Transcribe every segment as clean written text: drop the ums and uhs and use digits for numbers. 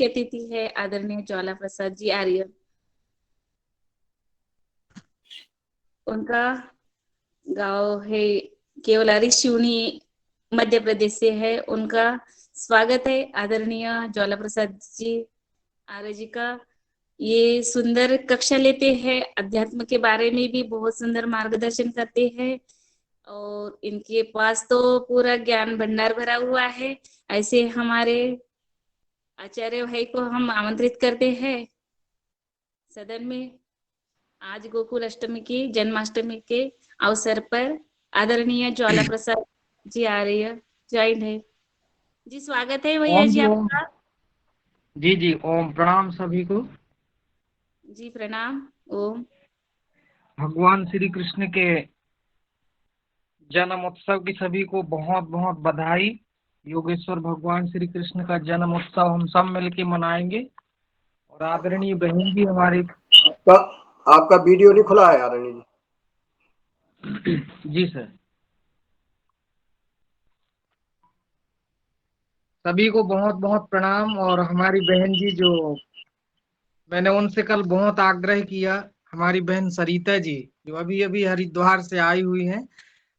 मुख्य अतिथि है आदरणीय ज्वाला प्रसाद जी आर्य। उनका गांव है केवलारी शिवनी, मध्य प्रदेश से है। उनका स्वागत है आदरणीय ज्वाला प्रसाद जी आर्य जी का। ये सुंदर कक्षा लेते हैं, अध्यात्म के बारे में भी बहुत सुंदर मार्गदर्शन करते हैं और इनके पास तो पूरा ज्ञान भंडार भरा हुआ है। ऐसे हमारे आचार्य भाई को हम आमंत्रित करते हैं सदन में। आज गोकुल अष्टमी की जन्माष्टमी के अवसर पर आदरणीय ज्वाला प्रसाद जी आ रही है, ज्वाइन है जी। स्वागत है भैया ओम जी जी ओम। आपका। जी जी ओम, प्रणाम सभी को। जी प्रणाम। ओम। भगवान श्री कृष्ण के जन्म उत्सव की सभी को बहुत बहुत बधाई। योगेश्वर भगवान श्री कृष्ण का जन्म उत्सव हम सब मिलके मनाएंगे। और आदरणीय बहन जी हमारी। आपका आपका वीडियो नहीं खुला है आरणी जी। जी सर। सभी को बहुत बहुत प्रणाम। और हमारी बहन जी जो मैंने उनसे कल बहुत आग्रह किया, हमारी बहन सरिता जी जो अभी अभी हरिद्वार से आई हुई हैं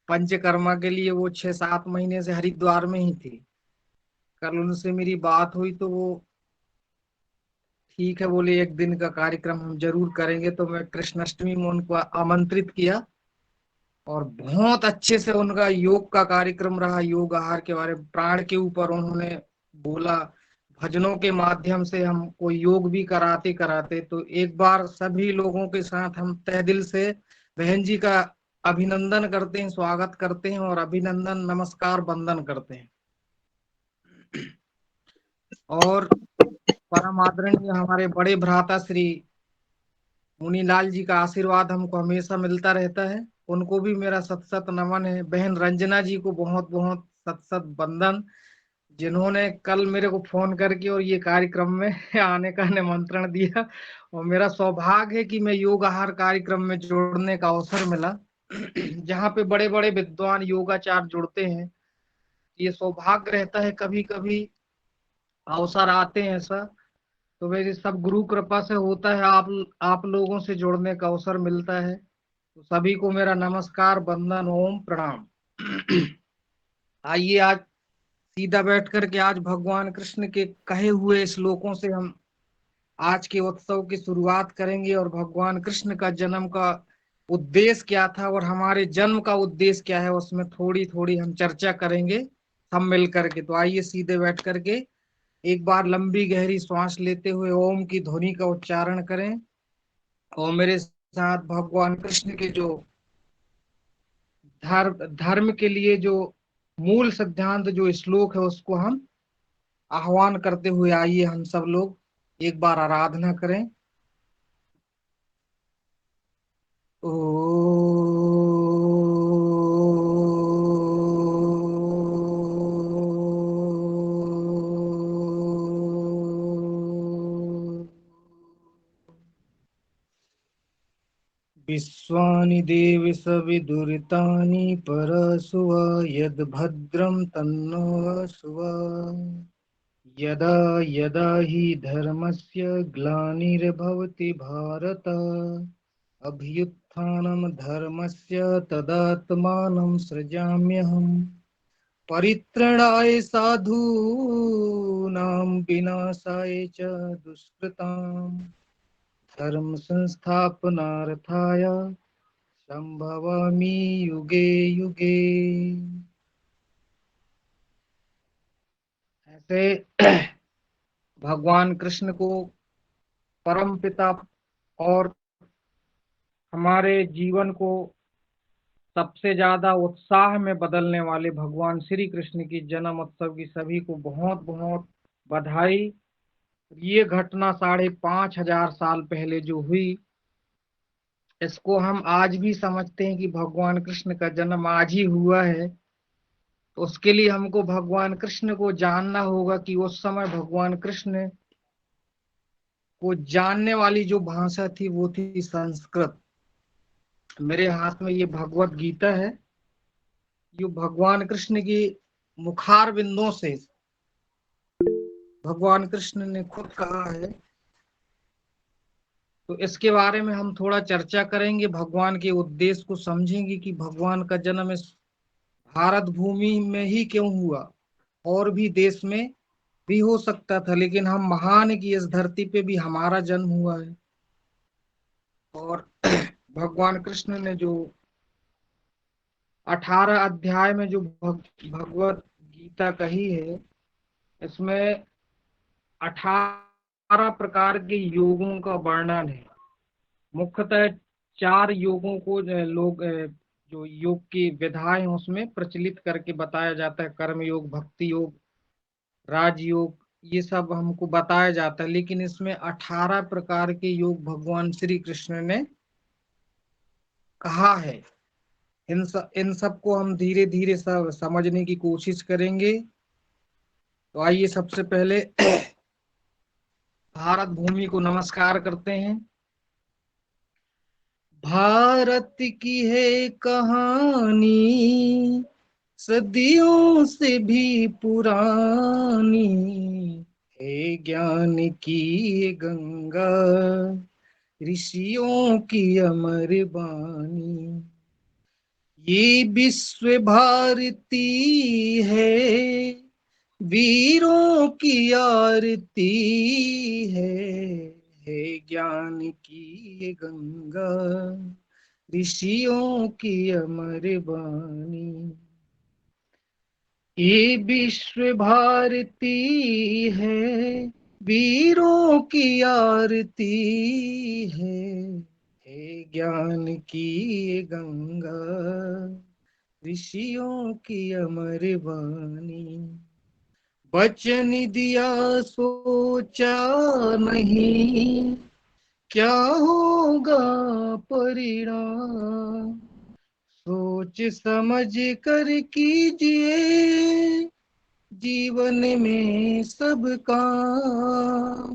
पंचकर्मा के लिए। वो 6-7 महीने से हरिद्वार में ही थी। कल उनसे मेरी बात हुई तो वो ठीक है बोले, एक दिन का कार्यक्रम हम जरूर करेंगे। तो मैं कृष्णाष्टमी में उनको आमंत्रित किया और बहुत अच्छे से उनका योग का कार्यक्रम रहा। योग आहार के बारे में प्राण के ऊपर उन्होंने बोला। भजनों के माध्यम से हमको योग भी कराते कराते, तो एक बार सभी लोगों के साथ हम तहे दिल से बहन जी का अभिनंदन करते हैं, स्वागत करते हैं और अभिनंदन नमस्कार वंदन करते हैं। और परम आदरणीय हमारे बड़े भ्राता श्री मुनीलाल जी का आशीर्वाद हमको हमेशा मिलता रहता है। उनको भी मेरा सत सत नमन है। बहन रंजना जी को बहुत बहुत सत सत वंदन, जिन्होंने कल मेरे को फोन करके और ये कार्यक्रम में आने का निमंत्रण दिया। और मेरा सौभाग्य है कि मैं योग आहार कार्यक्रम में जुड़ने का अवसर मिला, जहाँ पे बड़े बड़े विद्वान योगाचार्य जुड़ते हैं। ये सौभाग्य रहता है, कभी कभी अवसर आते हैं ऐसा। तो मेरी सब गुरु कृपा से होता है, आप लोगों से जुड़ने का अवसर मिलता है। तो सभी को मेरा नमस्कार, वंदन, ओम, प्रणाम। आइए आज सीधा बैठ करके आज भगवान कृष्ण के कहे हुए श्लोकों से हम आज के उत्सव की शुरुआत करेंगे। और भगवान कृष्ण का जन्म का उद्देश्य क्या था और हमारे जन्म का उद्देश्य क्या है, उसमें थोड़ी थोड़ी हम चर्चा करेंगे हम मिल करके। तो आइए सीधे बैठ करके एक बार लंबी गहरी सांस लेते हुए ओम की ध्वनि का उच्चारण करें और मेरे साथ भगवान कृष्ण के जो धर्म के लिए जो मूल सिद्धांत जो श्लोक है उसको हम आह्वान करते हुए आइए हम सब लोग एक बार आराधना करें। ओ विश्वानि देव सविदुरितानि परशुव यद्भद्रं तन्नो सुव। यदा यदा हि धर्मस्य ग्लानिर्भवति भारत अभ्युत्थानं धर्मस्य तदात्मानं सृजाम्यहम्। परित्रणाय साधूनां विनाशाय च दुष्कृताम् धर्म संस्थापनार्थाय संभवामि युगे युगे। ऐसे भगवान कृष्ण को परम पिता और हमारे जीवन को सबसे ज्यादा उत्साह में बदलने वाले भगवान श्री कृष्ण की जन्म उत्सव की सभी को बहुत बहुत बधाई। ये घटना 5,500 साल पहले जो हुई, इसको हम आज भी समझते हैं कि भगवान कृष्ण का जन्म आज ही हुआ है। तो उसके लिए हमको भगवान कृष्ण को जानना होगा कि उस समय भगवान कृष्ण को जानने वाली जो भाषा थी वो थी संस्कृत। मेरे हाथ में ये भगवत गीता है, जो भगवान कृष्ण की मुखार बिंदों से भगवान कृष्ण ने खुद कहा है। तो इसके बारे में हम थोड़ा चर्चा करेंगे, भगवान के उद्देश्य को समझेंगे कि भगवान का जन्म इस भारत भूमि में ही क्यों हुआ, और भी देश में भी हो सकता था, लेकिन हम महान है कि इस धरती पे भी हमारा जन्म हुआ है। और भगवान कृष्ण ने जो 18 अध्याय में जो भगवत गीता कही है, इसमें 18 प्रकार के योगों का वर्णन है। मुख्यतः 4 योगों को लोग जो योग की विधाएं हैं उसमें प्रचलित करके बताया जाता है। कर्म योग, भक्ति योग, राजयोग, ये सब हमको बताया जाता है। लेकिन इसमें 18 प्रकार के योग भगवान श्री कृष्ण ने कहा है। इन सब को हम धीरे धीरे सब समझने की कोशिश करेंगे। तो आइए सबसे पहले भारत भूमि को नमस्कार करते हैं। भारत की है कहानी सदियों से भी पुरानी, है ज्ञान की ये गंगा ऋषियों की अमर बानी। ये विश्व भारती है, वीरों की आरती है ज्ञान की ये गंगा ऋषियों की अमर बानी। ये विश्व भारती है, वीरों की आरती है ज्ञान की ये गंगा ऋषियों की अमर वाणी। वचन दिया सोचा नहीं, क्या होगा परिणाम, सोच समझ कर कीजिए जीवन में सब काम।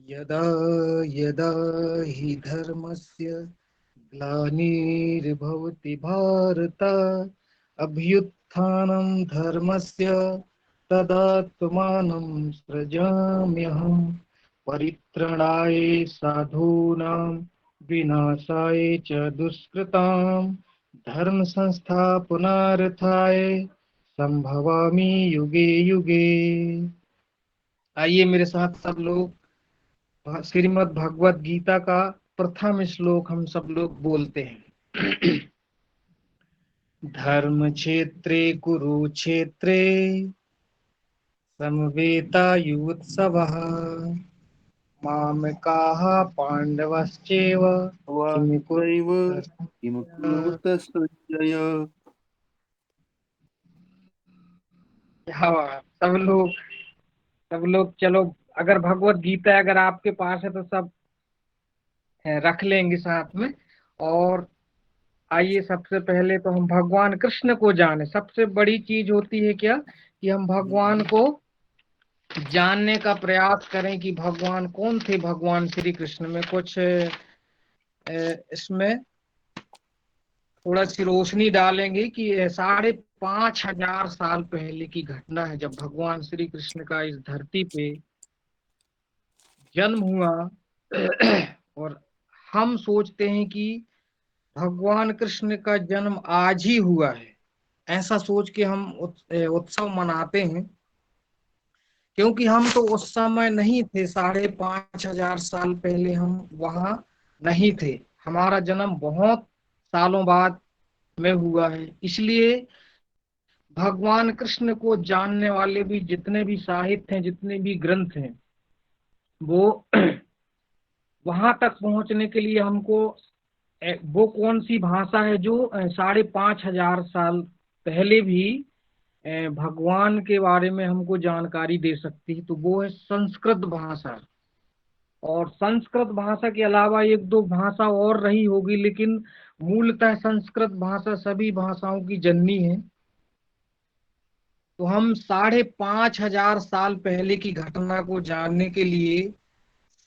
यदा यदा हि धर्मस्य ग्लानिर्भवति भारत, अभ्युत्थानं धर्मस्य तदात्मानं सृजाम्यहम्। परित्रणाय साधूनां विनाशाय च दुष्कृतां, धर्म संस्थापनार्थाय संभवामि युगे युगे। आइए मेरे साथ सब लोग श्रीमद् भगवत गीता का प्रथम श्लोक हम सब लोग बोलते हैं। धर्म क्षेत्रे कुरुक्षेत्रे समवेतायुत्सवः, मामकाः पांडवश्चैव किम वासुदेव कुरुत। किम कुरुत संजय। हाँ, सब लोग चलो, अगर भगवत गीता अगर आपके पास है तो सब रख लेंगे साथ में। और आइए सबसे पहले तो हम भगवान कृष्ण को जाने। सबसे बड़ी चीज होती है क्या, कि हम भगवान को जानने का प्रयास करें कि भगवान कौन थे। भगवान श्री कृष्ण में कुछ इसमें थोड़ा सी रोशनी डालेंगे कि 5,500 साल पहले की घटना है, जब भगवान श्री कृष्ण का इस धरती पे जन्म हुआ। और हम सोचते हैं कि भगवान कृष्ण का जन्म आज ही हुआ है, ऐसा सोच के हम उत्सव मनाते हैं। क्योंकि हम तो उस समय नहीं थे, 5,500 साल पहले हम वहां नहीं थे। हमारा जन्म बहुत सालों बाद में हुआ है। इसलिए भगवान कृष्ण को जानने वाले भी जितने भी साहित्य हैं, जितने भी ग्रंथ हैं, वो वहां तक पहुंचने के लिए हमको वो कौन सी भाषा है जो 5,500 साल पहले भी भगवान के बारे में हमको जानकारी दे सकती है, तो वो है संस्कृत भाषा। और संस्कृत भाषा के अलावा एक दो भाषा और रही होगी, लेकिन मूलतः संस्कृत भाषा सभी भाषाओं की जननी है। तो हम 5,500 साल पहले की घटना को जानने के लिए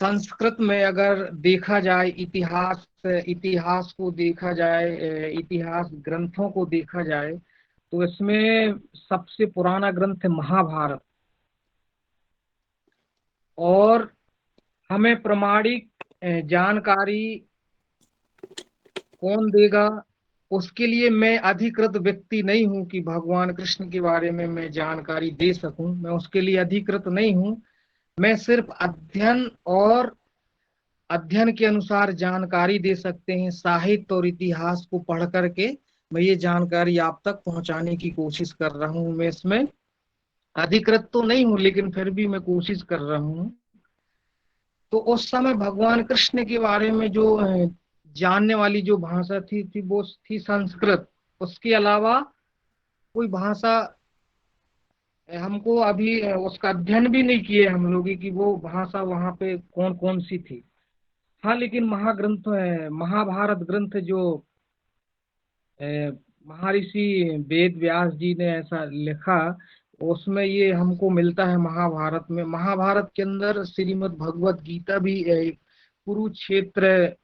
संस्कृत में अगर देखा जाए, इतिहास को देखा जाए, इतिहास ग्रंथों को देखा जाए, तो इसमें सबसे पुराना ग्रंथ है महाभारत। और हमें प्रमाणिक जानकारी कौन देगा? उसके लिए मैं अधिकृत व्यक्ति नहीं हूं कि भगवान कृष्ण के बारे में मैं जानकारी दे सकूं। मैं उसके लिए अधिकृत नहीं हूं। मैं सिर्फ अध्ययन के अनुसार जानकारी दे सकते हैं। साहित्य और इतिहास को पढ़ करके मैं ये जानकारी आप तक पहुंचाने की कोशिश कर रहा हूं। मैं इसमें अधिकृत तो नहीं हूं, लेकिन फिर भी मैं कोशिश कर रहा हूं। तो उस समय भगवान कृष्ण के बारे में जो जानने वाली जो भाषा थी वो थी संस्कृत। उसके अलावा कोई भाषा हमको अभी उसका अध्ययन भी नहीं किए हम लोग कि वो भाषा वहां पे कौन कौन सी थी। हाँ, लेकिन महाग्रंथ महाभारत ग्रंथ जो अ, महर्षि वेद व्यास जी ने ऐसा लिखा, उसमें ये हमको मिलता है। महाभारत में, महाभारत के अंदर श्रीमद् भगवत गीता भी कुरुक्षेत्र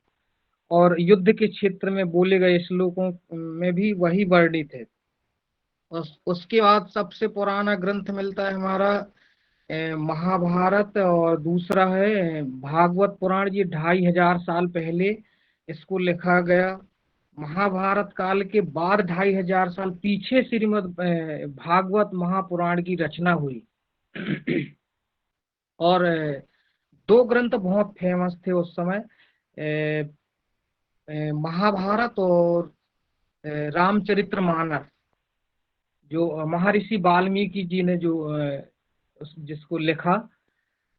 और युद्ध के क्षेत्र में बोले गए श्लोकों में भी वही वर्णित है। उसके बाद सबसे पुराना ग्रंथ मिलता है हमारा महाभारत, और दूसरा है भागवत पुराण। ये 2500 साल पहले इसको लिखा गया। महाभारत काल के बाद 2500 साल पीछे श्रीमद् भागवत महापुराण की रचना हुई। और दो ग्रंथ बहुत फेमस थे उस समय, महाभारत और रामचरितमानस, जो महर्षि वाल्मीकि जी ने जो जिसको लिखा।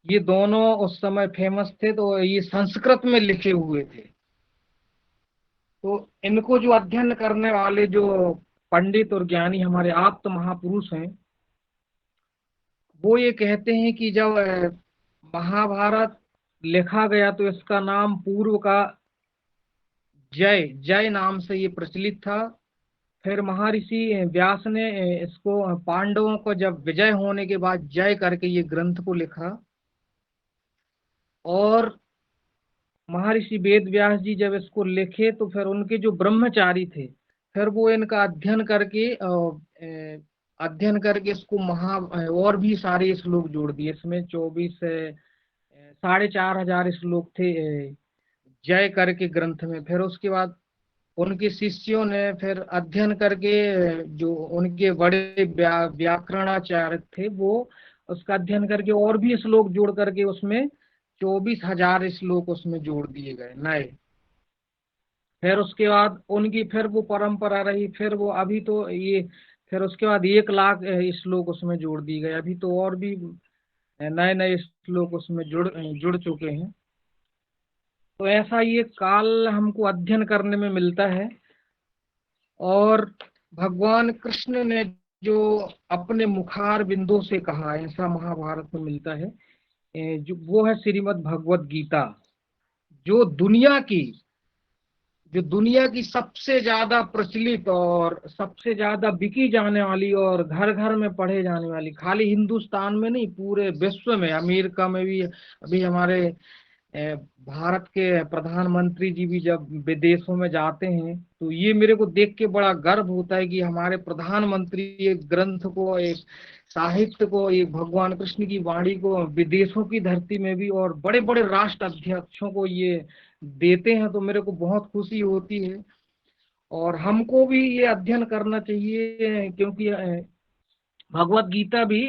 ये दोनों उस समय फेमस थे, तो ये संस्कृत में लिखे हुए थे। तो इनको जो अध्ययन करने वाले जो पंडित और ज्ञानी हमारे आप्त महापुरुष हैं, वो ये कहते हैं कि जब महाभारत लिखा गया तो इसका नाम पूर्व का जय जय नाम से ये प्रचलित था। फिर महर्षि व्यास ने इसको पांडवों को जब विजय होने के बाद जय करके ये ग्रंथ को लिखा। और महर्षि वेद व्यास जी जब इसको लिखे तो फिर उनके जो ब्रह्मचारी थे, फिर वो इनका अध्ययन करके इसको और भी सारे श्लोक जोड़ दिए। इसमें 4,500 श्लोक थे जय करके ग्रंथ में। फिर उसके बाद उनके शिष्यों ने फिर अध्ययन करके जो उनके बड़े व्याकरणाचार्य थे, वो उसका अध्ययन करके और भी श्लोक जोड़ करके उसमें 24,000 श्लोक उसमें जोड़ दिए गए नए। फिर उसके बाद उनकी फिर वो परंपरा रही। फिर वो अभी तो ये फिर उसके बाद 1,00,000 श्लोक उसमें जोड़ दिए गए। अभी तो और भी नए नए श्लोक उसमें जुड़ चुके हैं। तो ऐसा ये काल हमको अध्ययन करने में मिलता है। और भगवान कृष्ण ने जो अपने मुखार बिंदु से कहा, ऐसा महाभारत में मिलता है। जो वो है श्रीमद् भगवत गीता, जो दुनिया की सबसे ज्यादा प्रचलित और सबसे ज्यादा बिकी जाने वाली और घर घर में पढ़े जाने वाली, खाली हिंदुस्तान में नहीं पूरे विश्व में, अमेरिका में भी। अभी हमारे भारत के प्रधानमंत्री जी भी जब विदेशों में जाते हैं तो ये मेरे को देख के बड़ा गर्व होता है कि हमारे प्रधानमंत्री एक ग्रंथ को, एक साहित्य को, एक भगवान कृष्ण की वाणी को विदेशों की धरती में भी और बड़े बड़े राष्ट्र अध्यक्षों को ये देते हैं। तो मेरे को बहुत खुशी होती है। और हमको भी ये अध्ययन करना चाहिए, क्योंकि भगवत गीता भी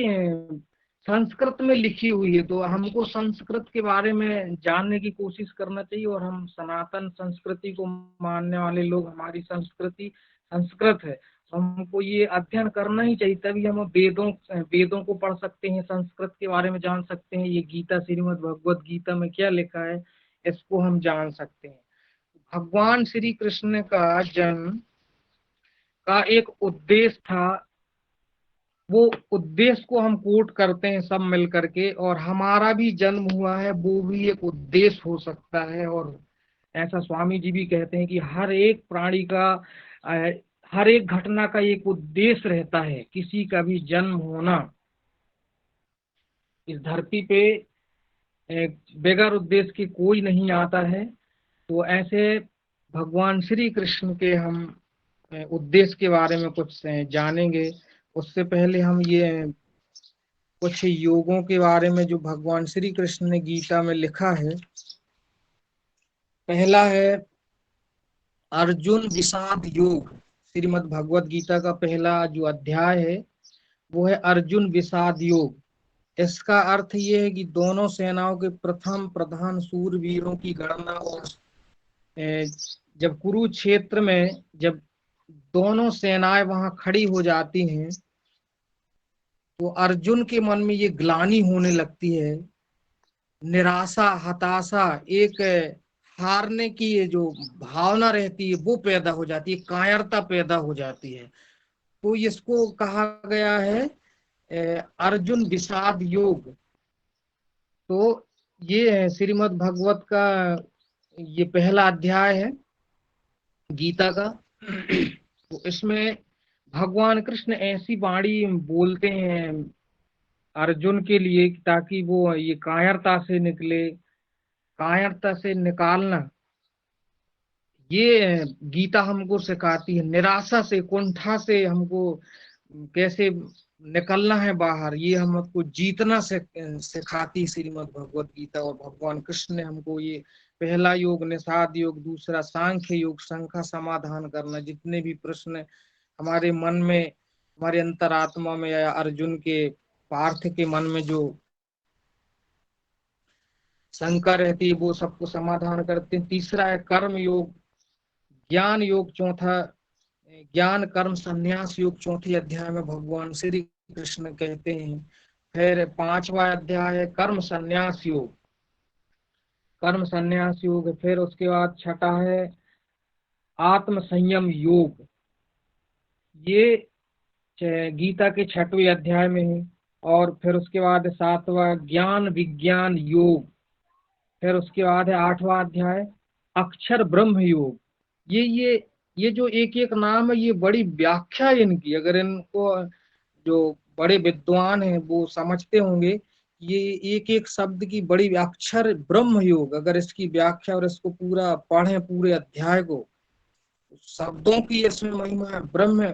संस्कृत में लिखी हुई है। तो हमको संस्कृत के बारे में जानने की कोशिश करना चाहिए। और हम सनातन संस्कृति को मानने वाले लोग, हमारी संस्कृति संस्कृत है, तो हमको ये अध्ययन करना ही चाहिए। तभी हम वेदों को पढ़ सकते हैं, संस्कृत के बारे में जान सकते हैं। ये गीता, श्रीमद् भगवत गीता में क्या लिखा है, इसको हम जान सकते हैं। भगवान श्री कृष्ण का जन्म का एक उद्देश्य था। वो उद्देश्य को हम कोट करते हैं सब मिल करके, और हमारा भी जन्म हुआ है वो भी एक उद्देश्य हो सकता है। और ऐसा स्वामी जी भी कहते हैं कि हर एक प्राणी का, हर एक घटना का एक उद्देश्य रहता है। किसी का भी जन्म होना इस धरती पे बगैर उद्देश्य के कोई नहीं आता है। तो ऐसे भगवान श्री कृष्ण के हम उद्देश्य के बारे में कुछ जानेंगे। उससे पहले हम ये कुछ योगों के बारे में जो भगवान श्री कृष्ण ने गीता में लिखा है। पहला है अर्जुन विषाद योग। श्रीमद् भगवत गीता का पहला जो अध्याय है वो है अर्जुन विषाद योग। इसका अर्थ ये है कि दोनों सेनाओं के प्रथम प्रधान सूरवीरों की गणना, और जब कुरुक्षेत्र में जब दोनों सेनाएं वहां खड़ी हो जाती हैं तो अर्जुन के मन में ये ग्लानि होने लगती है, निराशा, हताशा, एक हारने की ये जो भावना रहती है वो पैदा हो जाती है, कायरता पैदा हो जाती है। तो इसको कहा गया है अर्जुन विषाद योग। तो ये है श्रीमद् भगवत का ये पहला अध्याय है गीता का। तो इसमें भगवान कृष्ण ऐसी वाणी बोलते हैं अर्जुन के लिए ताकि वो ये कायरता से निकले, कायरता से निकालना ये गीता हमको सिखाती है। निराशा से, कुंठा से हमको कैसे निकलना है बाहर, ये हमको जीतना सिखाती श्रीमद् भगवत गीता। और भगवान कृष्ण ने हमको ये पहला योग निषाद योग, दूसरा सांख्य योग, शंका समाधान करना, जितने भी प्रश्न हमारे मन में, हमारे अंतरात्मा में या अर्जुन के पार्थ के मन में जो शंका रहती है वो सबको समाधान करते हैं। तीसरा है कर्म योग, ज्ञान योग। चौथा ज्ञान कर्म संन्यास योग, चौथे अध्याय में भगवान श्री कृष्ण कहते हैं। फिर पांचवा अध्याय है कर्म संन्यास योग, कर्म संन्यास योग। फिर उसके बाद छठा है आत्म संयम योग, ये गीता के 6वें अध्याय में है। और फिर उसके बाद सातवां ज्ञान विज्ञान योग। फिर उसके बाद है 8वां अध्याय अक्षर ब्रह्म योग। ये जो एक एक नाम है ये बड़ी व्याख्या है इनकी। अगर इनको जो बड़े विद्वान हैं वो समझते होंगे ये एक एक शब्द की बड़ी, अक्षर ब्रह्म योग, अगर इसकी व्याख्या और इसको पूरा पढ़ें पूरे अध्याय को, शब्दों की इसमें महिमा है। ब्रह्म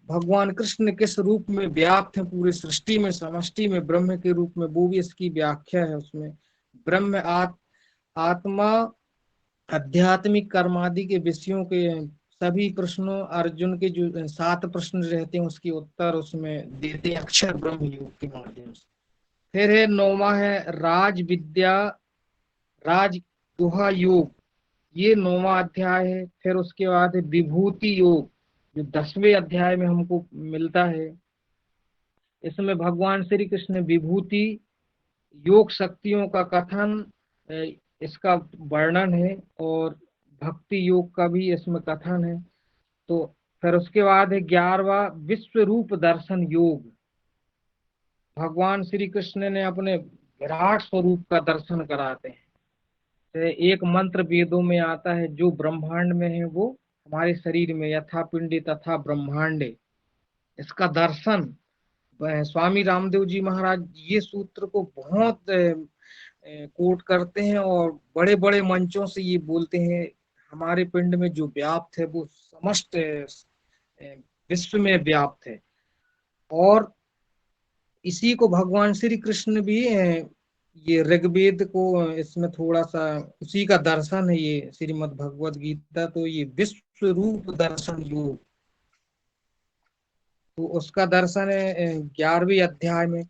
भगवान कृष्ण किस रूप में व्याप्त है पूरी सृष्टि में, समष्टि में ब्रह्म के रूप में, वो भी इसकी व्याख्या है उसमें। ब्रह्म आत्मा, आध्यात्मिक कर्मादि के विषयों के सभी प्रश्नों, अर्जुन के जो 7 प्रश्न रहते हैं उसके उत्तर उसमें देते हैं अक्षर ब्रह्म योग के माध्यम से। फिर है 9वां है राज विद्या राज गुहा योग, ये 9वां अध्याय है। फिर उसके बाद है विभूति योग, जो 10वें अध्याय में हमको मिलता है। इसमें भगवान श्री कृष्ण ने विभूति योग शक्तियों का कथन, इसका वर्णन है, और भक्ति योग का भी इसमें कथन है। तो फिर उसके बाद है 11वां विश्व रूप दर्शन योग। भगवान श्री कृष्ण ने अपने विराट स्वरूप का दर्शन कराते हैं। तो एक मंत्र वेदों में आता है, जो ब्रह्मांड में है वो हमारे शरीर में, यथा पिंडे तथा ब्रह्मांडे, इसका दर्शन। स्वामी रामदेव जी महाराज ये सूत्र को बहुत कोट करते हैं और बड़े बड़े मंचों से ये बोलते हैं, हमारे पिंड में जो व्याप्त है वो समस्त विश्व में व्याप्त है। और इसी को भगवान श्री कृष्ण भी ये ऋग्वेद को इसमें थोड़ा सा उसी का दर्शन है ये श्रीमद् भगवत गीता। तो ये विश्व रूप दर्शन योग, तो उसका दर्शन है 11वें अध्याय में।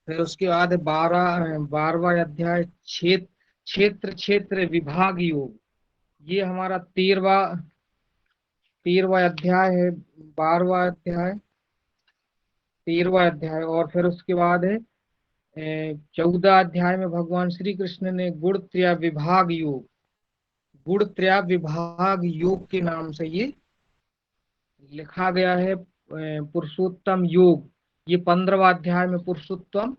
फिर उसके बाद 12वां अध्याय क्षेत्र क्षेत्र विभाग योग, ये हमारा 13वां अध्याय है, 13वां अध्याय। और फिर उसके बाद है 14 अध्याय में भगवान श्री कृष्ण ने गुण त्रय विभाग योग, गुण त्रय विभाग योग के नाम से ये लिखा गया है। पुरुषोत्तम योग, ये 15वां अध्याय में पुरुषोत्तम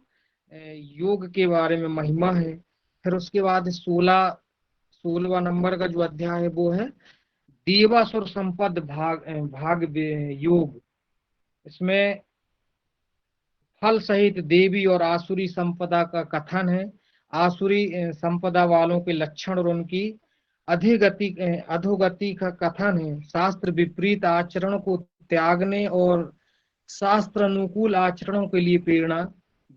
योग के बारे में महिमा है। फिर उसके बाद 16वां नंबर का जो अध्याय है वो है देवासुर संपद भाग योग। इसमें फल सहित देवी और आसुरी संपदा का कथन है। आसुरी संपदा वालों के लक्षण और उनकी अधोगति का कथन है। शास्त्र विपरीत आचरण को त्यागने और शास्त्र अनुकूल आचरणों के लिए प्रेरणा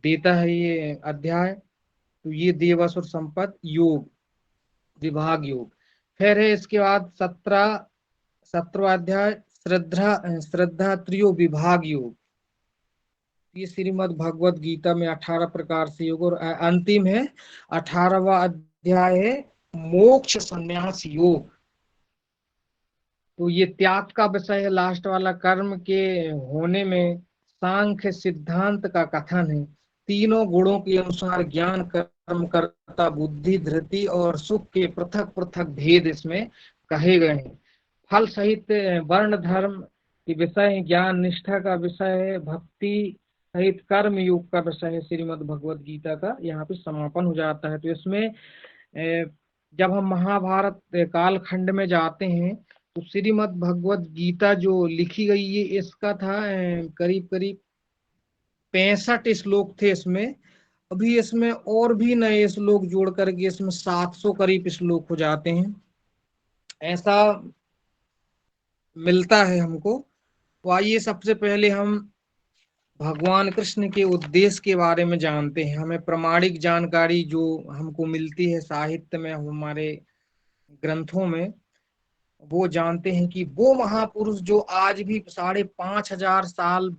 देता है ये अध्याय। तो ये देवासुर संपद योग, विभाग योग। फिर है इसके बाद 17वां अध्याय श्रद्धा त्रियो विभाग योग। ये श्रीमद् भगवत गीता में 18 प्रकार से योग। और अंतिम है 18वां अध्याय है मोक्ष संन्यास योग। तो ये त्याग का विषय है लास्ट वाला। कर्म के होने में सांख्य सिद्धांत का कथन है। तीनों गुणों के अनुसार ज्ञान, कर्म, कर्ता, बुद्धि, धृति और सुख के पृथक पृथक भेद इसमें कहे गए हैं। फल सहित वर्ण धर्म के विषय है, ज्ञान निष्ठा का विषय है, भक्ति सहित कर्म योग का विषय है। श्रीमद् भगवत गीता का यहाँ पे समापन हो जाता है। तो इसमें जब हम महाभारत कालखंड में जाते हैं तो श्रीमद् भगवत गीता जो लिखी गई है इसका था करीब करीब 65 श्लोक थे इसमें। अभी इसमें और भी नए श्लोक जोड़ करके इसमें 700 करीब श्लोक हो जाते हैं, ऐसा मिलता है हमको। तो आइए सबसे पहले हम भगवान कृष्ण के उद्देश्य के बारे में जानते हैं। हमें प्रामाणिक जानकारी जो हमको मिलती है साहित्य में, हमारे ग्रंथों में, वो जानते हैं कि वो महापुरुष जो आज भी 5,500 साल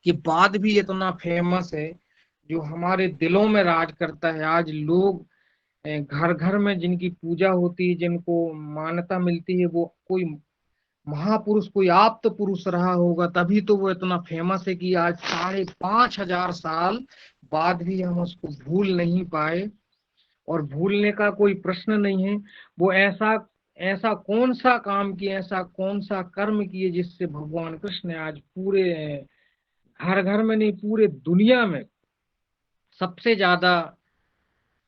के बाद भी इतना फेमस है, जो हमारे दिलों में राज करता है। आज लोग घर घर में जिनकी पूजा होती है, जिनको मान्यता मिलती है, वो कोई महापुरुष, कोई आप्त पुरुष रहा होगा, तभी तो वो इतना फेमस है कि आज 5,500 साल बाद भी हम उसको भूल नहीं पाए। और भूलने का कोई प्रश्न नहीं है। वो ऐसा कौन सा काम किया, ऐसा कौन सा कर्म किए जिससे भगवान कृष्ण आज पूरे घर घर में नहीं, पूरे दुनिया में सबसे ज्यादा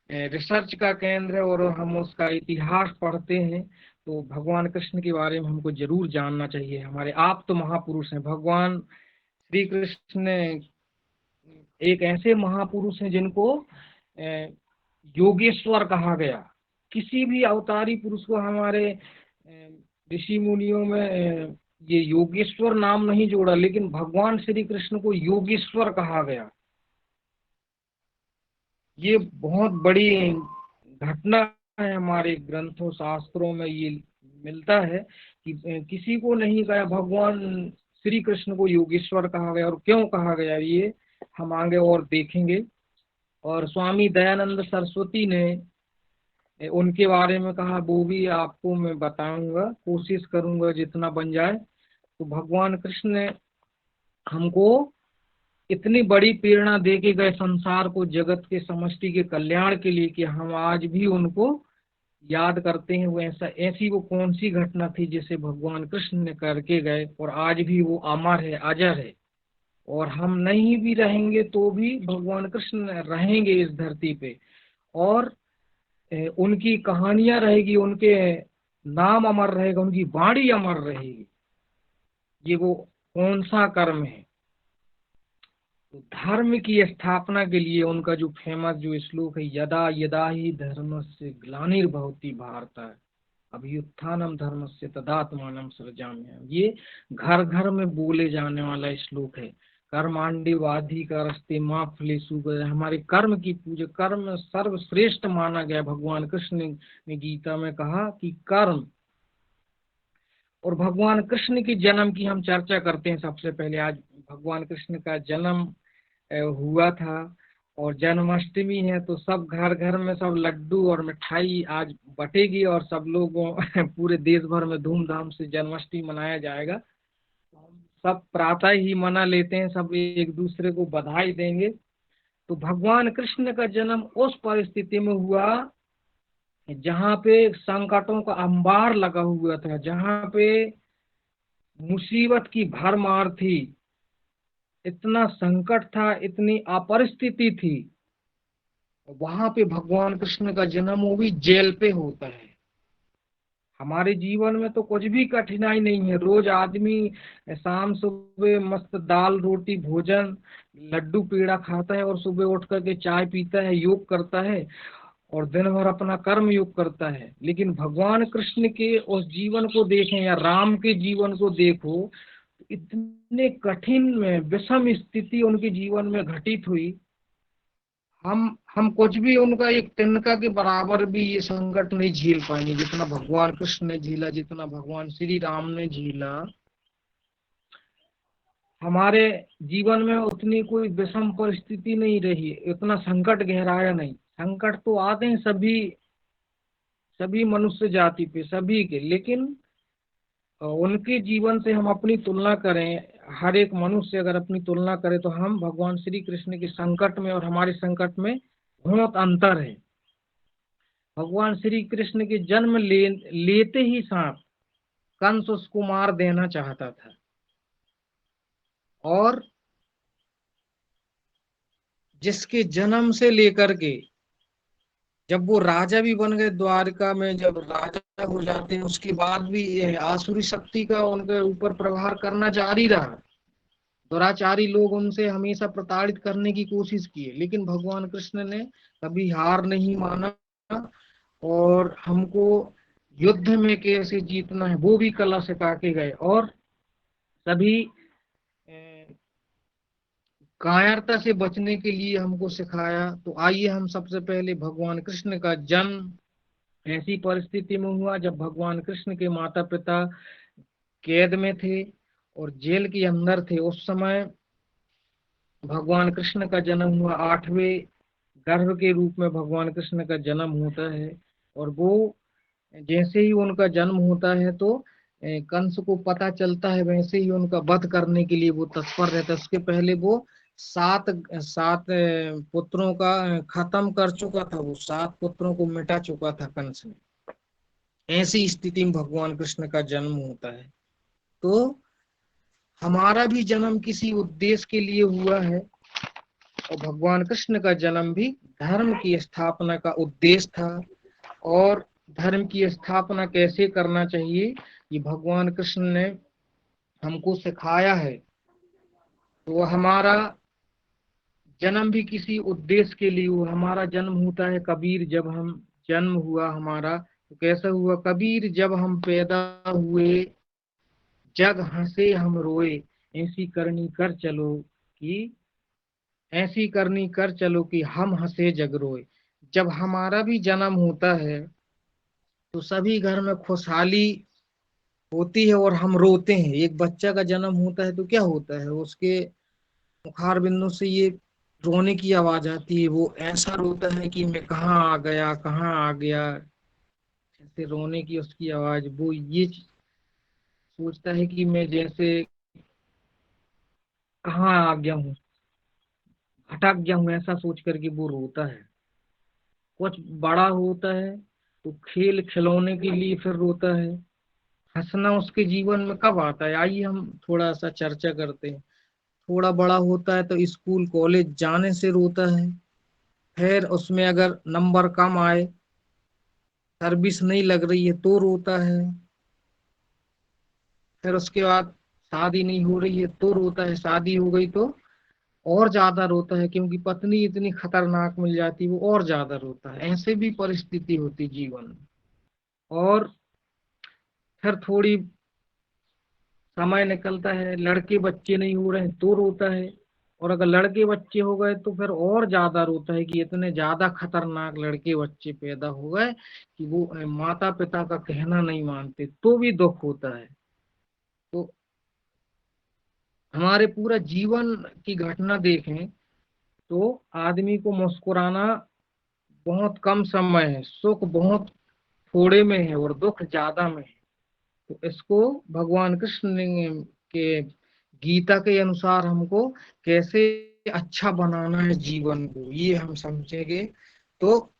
रिसर्च का केंद्र है। और हम उसका इतिहास पढ़ते हैं तो भगवान कृष्ण के बारे में हमको जरूर जानना चाहिए। हमारे आप तो महापुरुष हैं। भगवान श्री कृष्ण एक ऐसे महापुरुष हैं जिनको योगेश्वर कहा गया। किसी भी अवतारी पुरुष को हमारे ऋषि मुनियों में ये योगेश्वर नाम नहीं जोड़ा, लेकिन भगवान श्री कृष्ण को योगेश्वर कहा गया। ये बहुत बड़ी घटना है। हमारे ग्रंथों शास्त्रों में ये मिलता है कि किसी को नहीं कहा, भगवान श्री कृष्ण को योगेश्वर कहा गया। और क्यों कहा गया ये हम आगे और देखेंगे। और स्वामी दयानंद सरस्वती ने उनके बारे में कहा, वो भी आपको मैं बताऊंगा, कोशिश करूंगा जितना बन जाए। तो भगवान कृष्ण ने हमको इतनी बड़ी प्रेरणा दे के गए संसार को, जगत के समष्टि के कल्याण के लिए, कि हम आज भी उनको याद करते हैं। वो ऐसी वो कौन सी घटना थी जिसे भगवान कृष्ण ने करके गए, और आज भी वो अमर है, अजर है। और हम नहीं भी रहेंगे तो भी भगवान कृष्ण रहेंगे इस धरती पे, और उनकी कहानियां रहेगी, उनके नाम अमर रहेगा, उनकी वाणी अमर रहेगी। ये वो कौन सा कर्म है। तो धर्म की स्थापना के लिए उनका जो फेमस जो श्लोक है, यदा यदा ही धर्मस्य ग्लानिर्भवति भारत अभ्युत्थानम धर्मस्य तदात्मानं सृजाम्यहम्। ये घर घर में बोले जाने वाला श्लोक है। कर्माण्यवाधिकारस्ते मा फलेषु। हमारे कर्म की पूजा, कर्म सर्वश्रेष्ठ माना गया। भगवान कृष्ण ने गीता में कहा कि कर्म। और भगवान कृष्ण के जन्म की हम चर्चा करते हैं। सबसे पहले आज भगवान कृष्ण का जन्म हुआ था और जन्माष्टमी है, तो सब घर घर में सब लड्डू और मिठाई आज बटेगी और सब लोगों पूरे देश भर में धूमधाम से जन्माष्टमी मनाया जाएगा। सब प्रातः ही मना लेते हैं, सब एक दूसरे को बधाई देंगे। तो भगवान कृष्ण का जन्म उस परिस्थिति में हुआ जहाँ पे संकटों का अंबार लगा हुआ था, जहाँ पे मुसीबत की भरमार थी, इतना संकट था, इतनी अपरिस्थिति थी। वहां पे भगवान कृष्ण का जन्म वो भी जेल पे होता है। हमारे जीवन में तो कुछ भी कठिनाई नहीं है। रोज आदमी शाम सुबह मस्त दाल रोटी भोजन लड्डू पेड़ा खाता है और सुबह उठ करके चाय पीता है, योग करता है और दिन भर अपना कर्म योग करता है। लेकिन भगवान कृष्ण के उस जीवन को देखें या राम के जीवन को देखो, इतने कठिन में विषम स्थिति उनके जीवन में घटित हुई, हम कुछ भी उनका एक तिनका के बराबर भी ये संकट नहीं झेल पाएंगे जितना भगवान कृष्ण ने झेला, जितना भगवान श्री राम ने झेला। हमारे जीवन में उतनी कोई विषम परिस्थिति नहीं रही, इतना संकट गहराया नहीं। संकट तो आते हैं सभी मनुष्य जाति पे, सभी के, लेकिन उनके जीवन से हम अपनी तुलना करें, हर एक मनुष्य अगर अपनी तुलना करे तो हम भगवान श्री कृष्ण के संकट में और हमारे संकट में बहुत अंतर है। भगवान श्री कृष्ण के जन्म लेते ही साथ कंस उसको मार देना चाहता था, और जिसके जन्म से लेकर के जब वो राजा भी बन गए, द्वारका में जब राजा हो जाते हैं, उसके बाद भी आसुरी शक्ति का उनके ऊपर प्रहार करना जारी रहा। दुराचारी लोग उनसे हमेशा प्रताड़ित करने की कोशिश किए, लेकिन भगवान कृष्ण ने कभी हार नहीं माना और हमको युद्ध में कैसे जीतना है वो भी कला सिखा के गए, और सभी कायरता से बचने के लिए हमको सिखाया। तो आइए हम सबसे पहले भगवान कृष्ण का जन्म ऐसी परिस्थिति में हुआ जब भगवान कृष्ण के माता पिता कैद में थे और जेल के अंदर थे। उस समय भगवान कृष्ण का जन्म हुआ, 8वें गर्भ के रूप में भगवान कृष्ण का जन्म होता है। और वो जैसे ही उनका जन्म होता है तो कंस को पता चलता है, वैसे ही उनका वध करने के लिए वो तत्पर रहता है। उसके पहले वो सात पुत्रों का खत्म कर चुका था, वो 7 पुत्रों को मिटा चुका था कंस ने। ऐसी स्थिति में भगवान कृष्ण का जन्म होता है। तो हमारा भी जन्म किसी उद्देश्य के लिए हुआ है, और भगवान कृष्ण का जन्म भी धर्म की स्थापना का उद्देश्य था। और धर्म की स्थापना कैसे करना चाहिए ये भगवान कृष्ण ने हमको सिखाया है। तो हमारा जन्म भी किसी उद्देश्य के लिए हुआ। हमारा जन्म होता है कबीर, जब हम जन्म हुआ हमारा तो कैसा हुआ? कबीर जब हम पैदा हुए, जग हंसे हम रोए, ऐसी करनी कर चलो कि हम हंसे जग रोए। जब हमारा भी जन्म होता है तो सभी घर में खुशहाली होती है और हम रोते हैं। एक बच्चा का जन्म होता है तो क्या होता है, उसके मुखार बिंदु से ये रोने की आवाज आती है। वो ऐसा रोता है कि मैं कहाँ आ गया, कहाँ आ गया, ऐसे रोने की उसकी आवाज। वो ये सोचता है कि मैं जैसे कहाँ आ गया हूँ, भटक गया हूँ, ऐसा सोच करके वो रोता है। कुछ बड़ा होता है तो खेल खिलौने के लिए फिर रोता है। हंसना उसके जीवन में कब आता है, आइए हम थोड़ा सा चर्चा करते हैं। थोड़ा बड़ा होता है तो स्कूल कॉलेज जाने से रोता है, फिर उसमें अगर नंबर कम आए, सर्विस नहीं लग रही है तो रोता है, फिर उसके बाद शादी नहीं हो रही है तो रोता है, शादी हो गई तो और ज्यादा रोता है, क्योंकि पत्नी इतनी खतरनाक मिल जाती है वो और ज्यादा रोता है। ऐसे भी परिस्थिति होती जीवन में। और फिर थोड़ी समय निकलता है, लड़के बच्चे नहीं हो रहे तो रोता है, और अगर लड़के बच्चे हो गए तो फिर और ज्यादा रोता है कि इतने ज्यादा खतरनाक लड़के बच्चे पैदा हो गए कि वो माता पिता का कहना नहीं मानते, तो भी दुख होता है। तो हमारे पूरा जीवन की घटना देखें तो आदमी को मुस्कुराना बहुत कम समय है, सुख बहुत थोड़े में है और दुख ज्यादा में है। तो इसको भगवान कृष्ण के गीता के अनुसार हमको कैसे अच्छा बनाना है जीवन को, ये हम समझेंगे। तो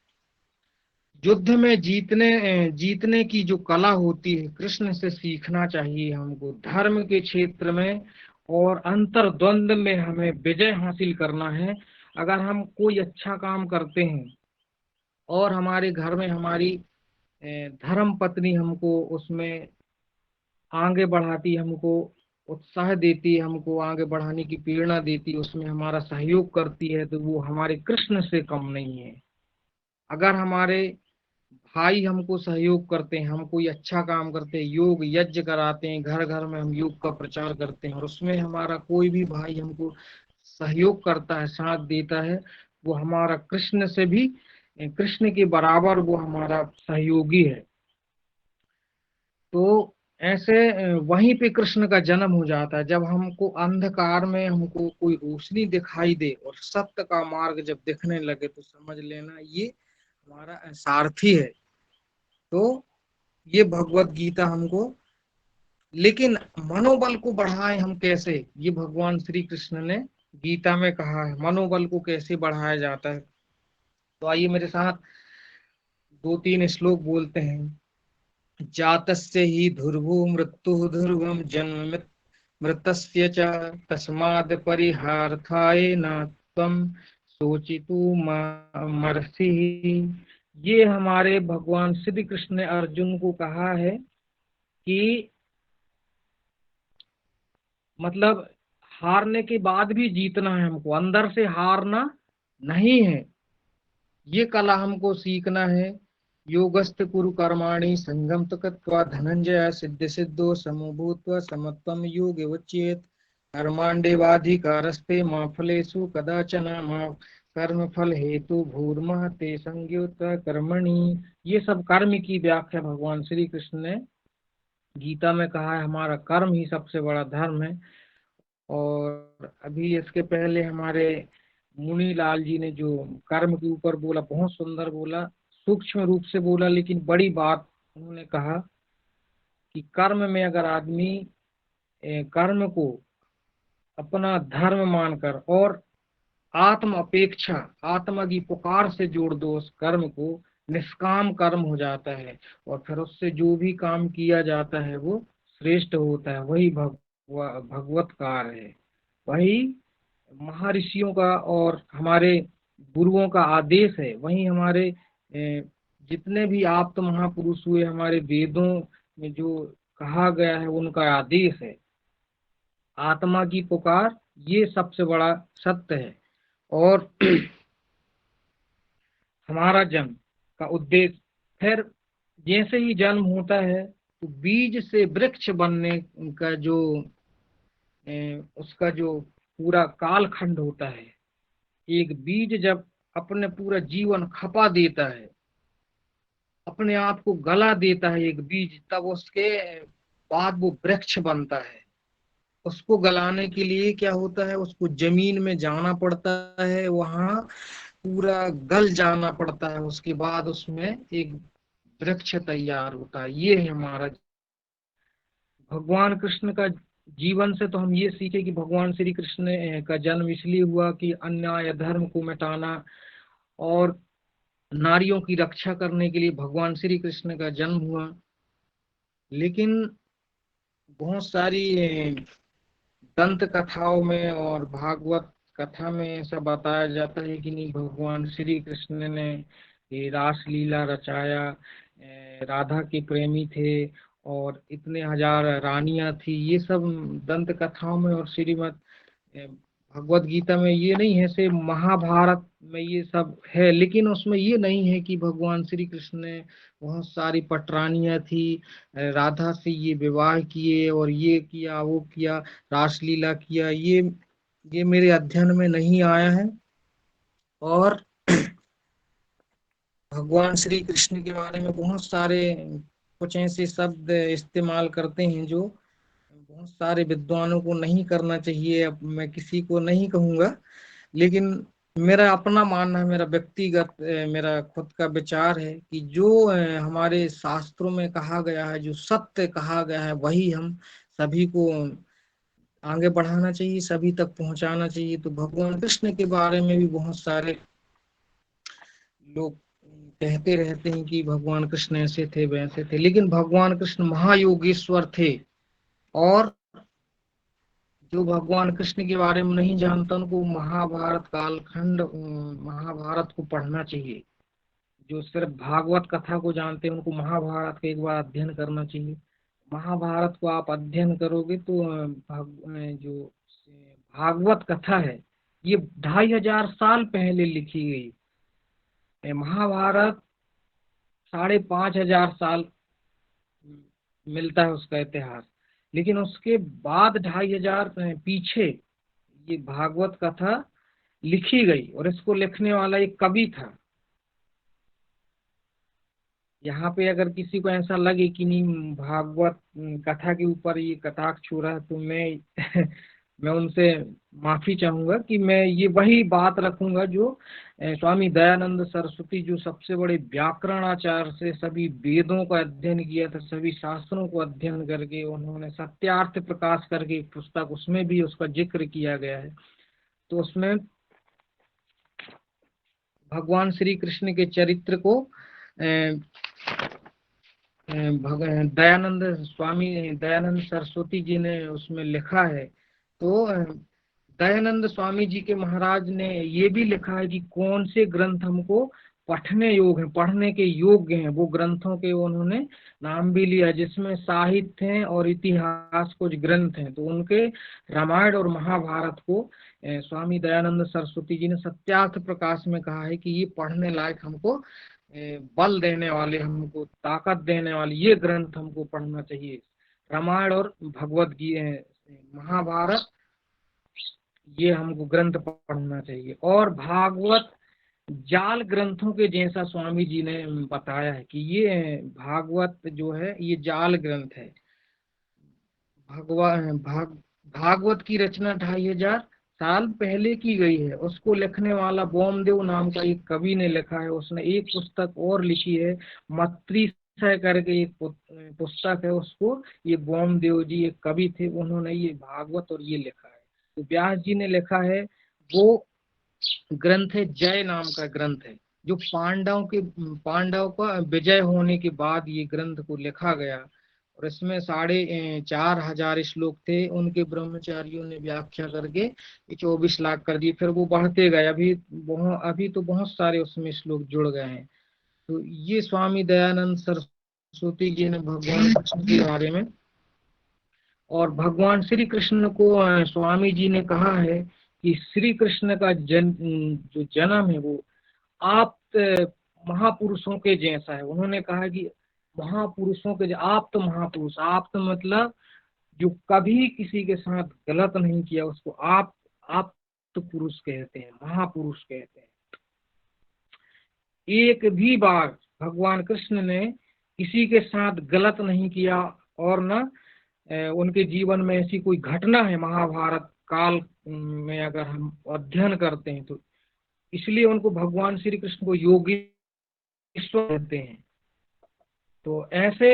युद्ध में जीतने की जो कला होती है कृष्ण से सीखना चाहिए हमको। धर्म के क्षेत्र में और अंतर्द्वंद में हमें विजय हासिल करना है। अगर हम कोई अच्छा काम करते हैं और हमारे घर में हमारी धर्म पत्नी हमको उसमें आगे बढ़ाती, हमको उत्साह देती है, हमको आगे बढ़ाने की प्रेरणा देती है, उसमें हमारा सहयोग करती है, तो वो हमारे कृष्ण से कम नहीं है। अगर हमारे भाई हमको सहयोग करते हैं, हम कोई अच्छा काम करते हैं, योग यज्ञ कराते हैं, घर घर में हम योग का प्रचार करते हैं, और उसमें हमारा कोई भी भाई हमको सहयोग करता है, साथ देता है, वो हमारा कृष्ण से भी, कृष्ण के बराबर वो हमारा सहयोगी है। तो ऐसे वहीं पे कृष्ण का जन्म हो जाता है। जब हमको अंधकार में हमको कोई रोशनी दिखाई दे और सत्य का मार्ग जब दिखने लगे, तो समझ लेना ये हमारा सारथी है। तो ये भगवत गीता हमको, लेकिन मनोबल को बढ़ाएं हम कैसे, ये भगवान श्री कृष्ण ने गीता में कहा है, मनोबल को कैसे बढ़ाया जाता है। तो आइए मेरे साथ 2-3 श्लोक बोलते हैं। जातस्य ही ध्रुवो मृत्यु ध्रुवम जन्म मृतस्य च तस्माद् परिहार्थाय न त्वं शोचितु मर्हसि। ये हमारे भगवान श्री कृष्ण ने अर्जुन को कहा है कि मतलब हारने के बाद भी जीतना है हमको, अंदर से हारना नहीं है। ये कला हमको सीखना है। योगस्थ कुरु कर्माणि संगम त्यक्त्वा धनंजय सिद्ध सिद्धो समभूत्वा समत्वम योग उच्येत कर्माण्डेवाधिकारस्ते मा फलेषु कदाचन मा कर्म फल हेतु भूर्मः ते संज्ञोत कर्मणि। ये सब कर्म की व्याख्या भगवान श्री कृष्ण ने गीता में कहा है। हमारा कर्म ही सबसे बड़ा धर्म है। और अभी इसके पहले हमारे मुनि लाल जी ने जो कर्म के ऊपर बोला, बहुत सुंदर बोला, सूक्ष्म रूप से बोला, लेकिन बड़ी बात उन्होंने कहा कि कर्म में अगर आदमी कर्म को अपना धर्म मानकर और आत्म अपेक्षा, आत्मा की पुकार से जोड़ दो, उस कर्म को निष्काम कर्म हो जाता है, और फिर उससे जो भी काम किया जाता है वो श्रेष्ठ होता है। वही भगवत कार्य है, वही महर्षियों का और हमारे गुरुओं का आदेश है, वही हमारे जितने भी आप्त महापुरुष हुए, हमारे वेदों में जो कहा गया है उनका आदेश है। आत्मा की पुकार, ये सबसे बड़ा सत्य है। और हमारा जन्म का उद्देश्य, फिर जैसे ही जन्म होता है तो बीज से वृक्ष बनने का जो उसका जो पूरा कालखंड होता है, एक बीज जब अपने पूरा जीवन खपा देता है, अपने आप को गला देता है एक बीज, तब उसके बाद वो वृक्ष बनता है। उसको गलाने के लिए क्या होता है, उसको जमीन में जाना पड़ता है, वहां पूरा गल जाना पड़ता है, उसके बाद उसमें एक वृक्ष तैयार होता है। ये है हमारा भगवान कृष्ण का जीवन से। तो हम ये सीखे कि भगवान श्री कृष्ण का जन्म इसलिए हुआ कि अन्याय धर्म को मिटाना और नारियों की रक्षा करने के लिए भगवान श्री कृष्ण का जन्म हुआ। लेकिन बहुत सारी दंत कथाओं में और भागवत कथा में ऐसा बताया जाता है कि नहीं, भगवान श्री कृष्ण ने ये रास लीला रचाया, राधा के प्रेमी थे और इतने हजार रानियां थी। ये सब दंत कथाओं में और श्रीमद् भगवत गीता में ये नहीं है। से महाभारत में ये सब है, लेकिन उसमें ये नहीं है कि भगवान श्री कृष्ण ने बहुत सारी पटरानियां थी, राधा से ये विवाह किए और ये किया वो किया, रासलीला किया। ये मेरे अध्ययन में नहीं आया है। और भगवान श्री कृष्ण के बारे में बहुत सारे कुछ ऐसे शब्द इस्तेमाल करते हैं जो बहुत सारे विद्वानों को नहीं करना चाहिए। अब मैं किसी को नहीं कहूंगा, लेकिन मेरा अपना मानना है, मेरा व्यक्तिगत मेरा खुद का विचार है कि जो हमारे शास्त्रों में कहा गया है, जो सत्य कहा गया है, वही हम सभी को आगे बढ़ाना चाहिए, सभी तक पहुंचाना चाहिए। तो भगवान कृष्ण के बारे में भी बहुत सारे लोग कहते रहते हैं कि भगवान कृष्ण ऐसे थे वैसे थे, लेकिन भगवान कृष्ण महायोगेश्वर थे। और जो भगवान कृष्ण के बारे में नहीं जानता, उनको महाभारत कालखंड, महाभारत को पढ़ना चाहिए। जो सिर्फ भागवत कथा को जानते हैं उनको महाभारत का एक बार अध्ययन करना चाहिए। महाभारत को आप अध्ययन करोगे तो जो भागवत कथा है ये 2500 साल पहले लिखी गई। महाभारत 5,500 साल मिलता है उसका इतिहास। लेकिन उसके बाद 2,500 पीछे ये भागवत कथा लिखी गई और इसको लिखने वाला एक कवि था। यहाँ पे अगर किसी को ऐसा लगे कि नहीं भागवत कथा के ऊपर ये कटाक्ष हो रहा है तो मैं मैं उनसे माफी चाहूंगा कि मैं ये वही बात रखूंगा जो स्वामी दयानंद सरस्वती, जो सबसे बड़े व्याकरणाचार्य से सभी वेदों का अध्ययन किया था, सभी शास्त्रों को अध्ययन करके उन्होंने सत्यार्थ प्रकाश करके एक पुस्तक, उसमें भी उसका जिक्र किया गया है। तो उसमें भगवान श्री कृष्ण के चरित्र को स्वामी दयानंद सरस्वती जी ने उसमें लिखा है। तो दयानंद स्वामी जी के महाराज ने ये भी लिखा है कि कौन से ग्रंथ हमको पढ़ने योग्य हैं, पढ़ने के योग्य हैं, वो ग्रंथों के उन्होंने नाम भी लिया, जिसमें साहित्य हैं और इतिहास कुछ ग्रंथ हैं। तो उनके रामायण और महाभारत को स्वामी दयानंद सरस्वती जी ने सत्यार्थ प्रकाश में कहा है कि ये पढ़ने लायक, हमको बल देने वाले, हमको ताकत देने वाले ये ग्रंथ हमको पढ़ना चाहिए। रामायण और भगवत गीता, महाभारत, ये हमको ग्रंथ पढ़ना चाहिए। और भागवत जाल ग्रंथों के जैसा स्वामी जी ने बताया है कि ये भागवत जो है ये जाल ग्रंथ है। भागवत की रचना 2,500 साल पहले की गई है। उसको लिखने वाला बोमदेव नाम का एक कवि ने लिखा है। उसने एक पुस्तक और लिखी है, मत्रिशय करके एक पुस्तक है, उसको ये बोमदेव जी एक कवि थे, उन्होंने ये भागवत और ये लिखा है। तो व्यास जी ने लिखा है वो ग्रंथ है, जय नाम का ग्रंथ है, जो पांडव का विजय होने के बाद ये ग्रंथ को लिखा गया। और इसमें 4,500 श्लोक थे, उनके ब्रह्मचारियों ने व्याख्या करके 24 लाख कर दिए। फिर वो बढ़ते गए, अभी तो बहुत सारे उसमें श्लोक जुड़ गए हैं। तो ये स्वामी दयानंद सरस्वती जी ने भगवान कृष्ण के बारे में, और भगवान श्री कृष्ण को स्वामी जी ने कहा है कि श्री कृष्ण का जो जन्म है वो आप महापुरुषों के जैसा है। उन्होंने कहा कि महापुरुषों के, आप तो महापुरुष, आप तो मतलब जो कभी किसी के साथ गलत नहीं किया उसको आप तो पुरुष कहते हैं, महापुरुष कहते हैं। एक भी बार भगवान कृष्ण ने किसी के साथ गलत नहीं किया, और न उनके जीवन में ऐसी कोई घटना है महाभारत काल में अगर हम अध्ययन करते हैं तो, इसलिए उनको भगवान श्री कृष्ण को योगेश्वर कहते हैं। तो ऐसे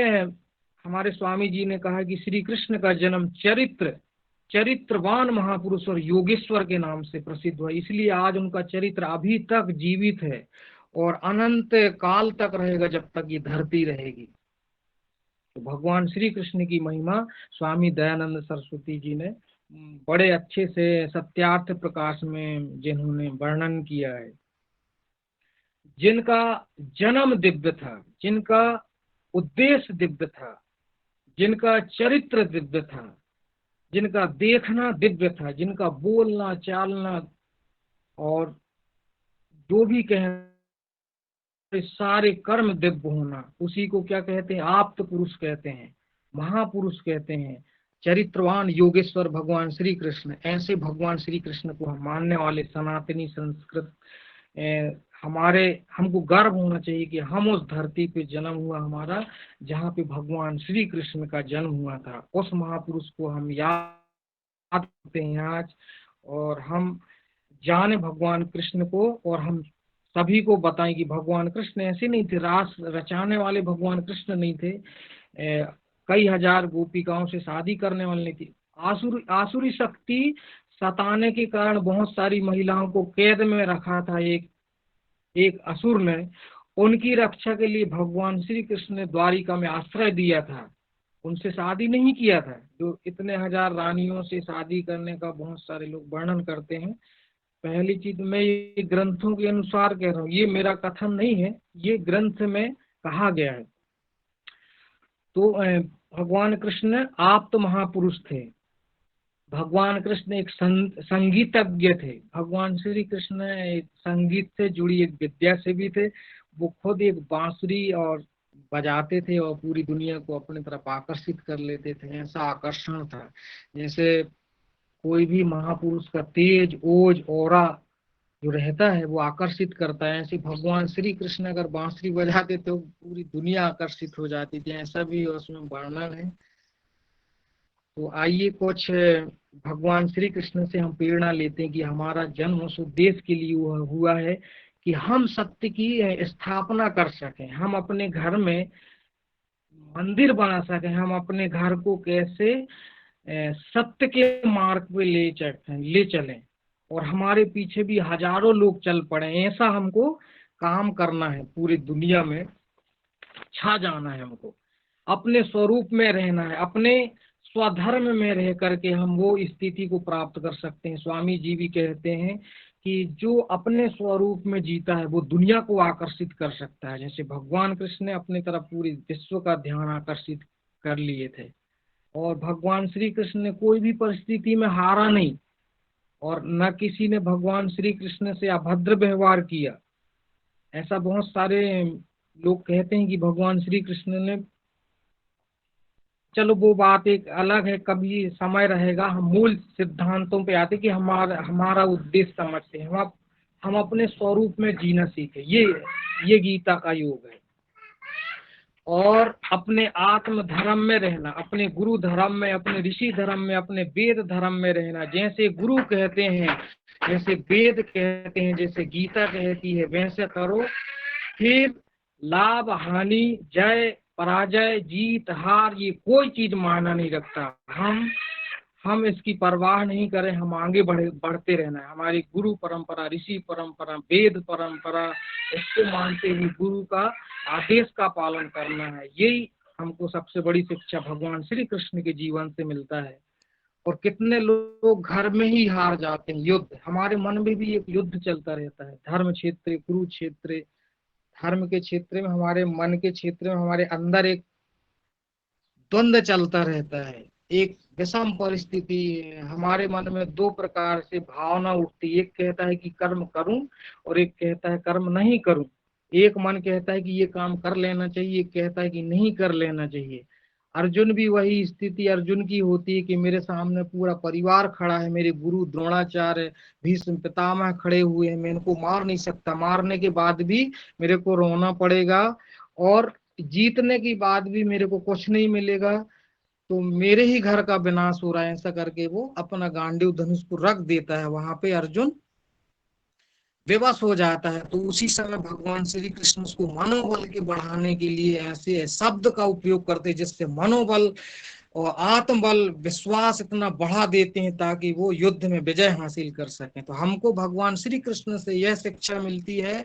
हमारे स्वामी जी ने कहा कि श्री कृष्ण का जन्म चरित्रवान महापुरुष और योगेश्वर के नाम से प्रसिद्ध हुआ, इसलिए आज उनका चरित्र अभी तक जीवित है और अनंत काल तक रहेगा, जब तक ये धरती रहेगी। तो भगवान श्री कृष्ण की महिमा स्वामी दयानंद सरस्वती जी ने बड़े अच्छे से सत्यार्थ प्रकाश में जिन्होंने वर्णन किया है। जिनका जन्म दिव्य था, जिनका उद्देश्य दिव्य था, जिनका चरित्र दिव्य था, जिनका देखना दिव्य था, जिनका बोलना चालना और जो भी कहें सारे कर्म दिव्य होना, उसी को क्या कहते हैं? आप्त पुरुष कहते हैं, महापुरुष कहते हैं, चरित्रवान योगेश्वर भगवान श्री कृष्ण। ऐसे भगवान श्री कृष्ण को हम मानने वाले सनातनी संस्कृत हमको गर्व होना चाहिए कि हम उस धरती पे जन्म हुआ हमारा जहाँ पे भगवान श्री कृष्ण का जन्म हुआ था। उस महापुरुष को हम याद करते हैं आज, और हम जाने भगवान कृष्ण को, और हम सभी को बताएं कि भगवान कृष्ण ऐसे नहीं थे, रास रचाने वाले भगवान कृष्ण नहीं थे, कई हजार गोपिकाओं से शादी करने वाले नहीं थे। आसुरी शक्ति सताने के कारण बहुत सारी महिलाओं को कैद में रखा था एक असुर ने। उनकी रक्षा के लिए भगवान श्री कृष्ण ने द्वारिका में आश्रय दिया था, उनसे शादी नहीं किया था। जो इतने हजार रानियों से शादी करने का बहुत सारे लोग वर्णन करते हैं। पहली चीज, मैं ये ग्रंथों के अनुसार कह रहा हूँ, ये मेरा कथन नहीं है, ये ग्रंथ में कहा गया है। तो भगवान कृष्ण आप तो महापुरुष थे, भगवान कृष्ण एक संगीतज्ञ थे, भगवान श्री कृष्ण एक संगीत से जुड़ी एक विद्या से भी थे, वो खुद एक बांसुरी और बजाते थे और पूरी दुनिया को अपनी तरफ आकर्षित कर लेते थे। ऐसा आकर्षण था, जैसे कोई भी महापुरुष का तेज ओज ऑरा जो रहता है वो आकर्षित करता है। ऐसे भगवान श्री कृष्ण अगर बांसुरी बजाते तो पूरी दुनिया आकर्षित हो जाती थी, ऐसा भी उसमें वर्णन है। तो आइए कुछ भगवान श्री कृष्ण से हम प्रेरणा लेते हैं कि हमारा जन्म उस उद्देश्य के लिए हुआ है कि हम सत्य की स्थापना कर सकें, हम अपने घर में मंदिर बना सकें, हम अपने घर को कैसे सत्य के मार्ग पे ले चलें और हमारे पीछे भी हजारों लोग चल पड़े। ऐसा हमको काम करना है, पूरी दुनिया में छा जाना है, हमको अपने स्वरूप में रहना है, अपने स्वधर्म में रह करके हम वो स्थिति को प्राप्त कर सकते हैं। स्वामी जी भी कहते हैं कि जो अपने स्वरूप में जीता है वो दुनिया को आकर्षित कर सकता है। जैसे भगवान कृष्ण ने अपनी तरफ पूरी विश्व का ध्यान आकर्षित कर लिए थे और भगवान श्री कृष्ण ने कोई भी परिस्थिति में हारा नहीं और न किसी ने भगवान श्री कृष्ण से अभद्र व्यवहार किया। ऐसा बहुत सारे लोग कहते हैं कि भगवान श्री कृष्ण ने, चलो वो बात एक अलग है, कभी समय रहेगा हम मूल सिद्धांतों पे आते कि हमारा उद्देश्य समझते हैं, हम अपने स्वरूप में जीना सीखें। ये गीता का योग है। और अपने आत्म धर्म में रहना, अपने गुरु धर्म में, अपने ऋषि धर्म में, अपने वेद धर्म में रहना। जैसे गुरु कहते हैं, जैसे वेद कहते हैं, जैसे गीता कहती है, वैसे करो। फिर लाभ हानि, जय पराजय, जीत हार, ये कोई चीज मायना नहीं रखता। हम इसकी परवाह नहीं करें, हम आगे बढ़ते रहना है। हमारी गुरु परंपरा, ऋषि परंपरा, वेद परंपरा, इसको मानते हुए गुरु का आदेश का पालन करना है। यही हमको सबसे बड़ी शिक्षा भगवान श्री कृष्ण के जीवन से मिलता है। और कितने लोग घर में ही हार जाते हैं। युद्ध, हमारे मन में भी एक युद्ध चलता रहता है। धर्म क्षेत्र, कुरुक्षेत्र, धर्म के क्षेत्र में, हमारे मन के क्षेत्र में, हमारे अंदर एक द्वंद्व चलता रहता है। एक विषम परिस्थिति, हमारे मन में दो प्रकार से भावना उठती। एक कहता है कि कर्म करूं और एक कहता है कर्म नहीं करूं। एक मन कहता है कि ये काम कर लेना चाहिए, एक कहता है कि नहीं कर लेना चाहिए। अर्जुन भी वही स्थिति अर्जुन की होती है कि मेरे सामने पूरा परिवार खड़ा है, मेरे गुरु द्रोणाचार्य, भीष्म पितामह खड़े हुए हैं, मैं इनको मार नहीं सकता, मारने के बाद भी मेरे को रोना पड़ेगा और जीतने के बाद भी मेरे को कुछ नहीं मिलेगा, तो मेरे ही घर का विनाश हो रहा है। ऐसा करके वो अपना गांडीव धनुष को रख देता है। वहां पे अर्जुन विवश हो जाता है। तो उसी समय भगवान श्री कृष्ण उसको मनोबल के बढ़ाने के लिए ऐसे शब्द का उपयोग करते हैं जिससे मनोबल और आत्मबल, विश्वास इतना बढ़ा देते हैं ताकि वो युद्ध में विजय हासिल कर सकें। तो हमको भगवान श्री कृष्ण से यह शिक्षा मिलती है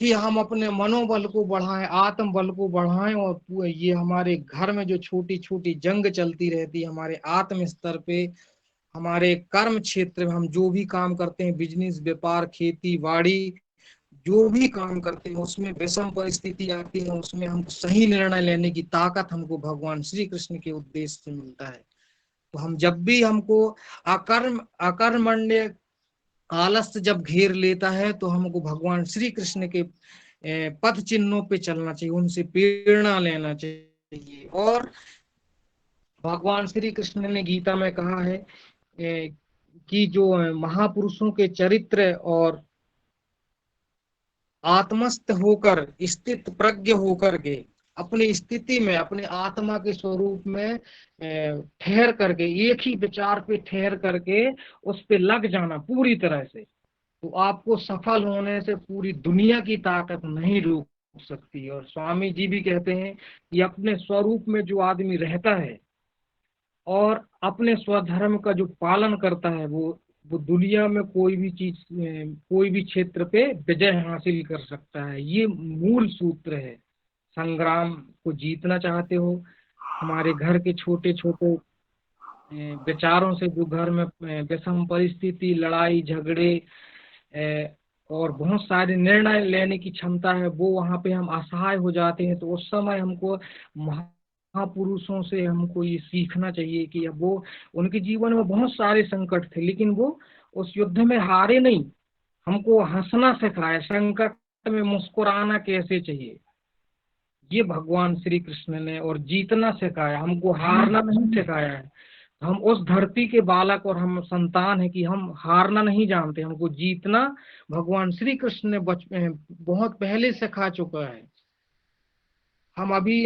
कि हम अपने मनोबल को बढ़ाएं, आत्मबल को बढ़ाएं। और ये हमारे घर में जो छोटी छोटी जंग चलती रहती है, हमारे आत्म स्तर पे, हमारे कर्म क्षेत्र में हम जो भी काम करते हैं, बिजनेस, व्यापार, खेती बाड़ी, जो भी काम करते हैं उसमें विषम परिस्थिति आती है, उसमें हमको सही निर्णय लेने की ताकत हमको भगवान श्री कृष्ण के उद्देश्य से मिलता है। तो हम जब भी हमको अकर्मण्य आलस्य जब घेर लेता है तो हमको भगवान श्री कृष्ण के पथ चिन्हों पे चलना चाहिए, उनसे प्रेरणा लेना चाहिए। और भगवान श्री कृष्ण ने गीता में कहा है कि जो महापुरुषों के चरित्र और आत्मस्थ होकर, स्थित प्रज्ञ होकर के, अपनी स्थिति में, अपने आत्मा के स्वरूप में ठहर करके, एक ही विचार पे ठहर करके उस पे लग जाना पूरी तरह से, तो आपको सफल होने से पूरी दुनिया की ताकत नहीं रोक सकती। और स्वामी जी भी कहते हैं कि अपने स्वरूप में जो आदमी रहता है और अपने स्वधर्म का जो पालन करता है वो दुनिया में कोई भी चीज, कोई भी क्षेत्र पे विजय हासिल कर सकता है। ये मूल सूत्र है। संग्राम को जीतना चाहते हो, हमारे घर के छोटे छोटे विचारों से, जो घर में विषम परिस्थिति, लड़ाई झगड़े और बहुत सारे निर्णय लेने की क्षमता है, वो वहाँ पे हम असहाय हो जाते हैं। तो उस समय हमको महापुरुषों से हमको ये सीखना चाहिए कि अब वो, उनके जीवन में बहुत सारे संकट थे लेकिन वो उस युद्ध में हारे नहीं, हमको हंसना सिखाया, संकट में मुस्कुराना कैसे चाहिए, ये भगवान श्री कृष्ण ने और जीतना सिखाया, हमको हारना नहीं सिखाया है। हम उस धरती के बालक और हम संतान है कि हम हारना नहीं जानते, हमको जीतना भगवान श्री कृष्ण ने बहुत पहले सिखा चुका है। हम अभी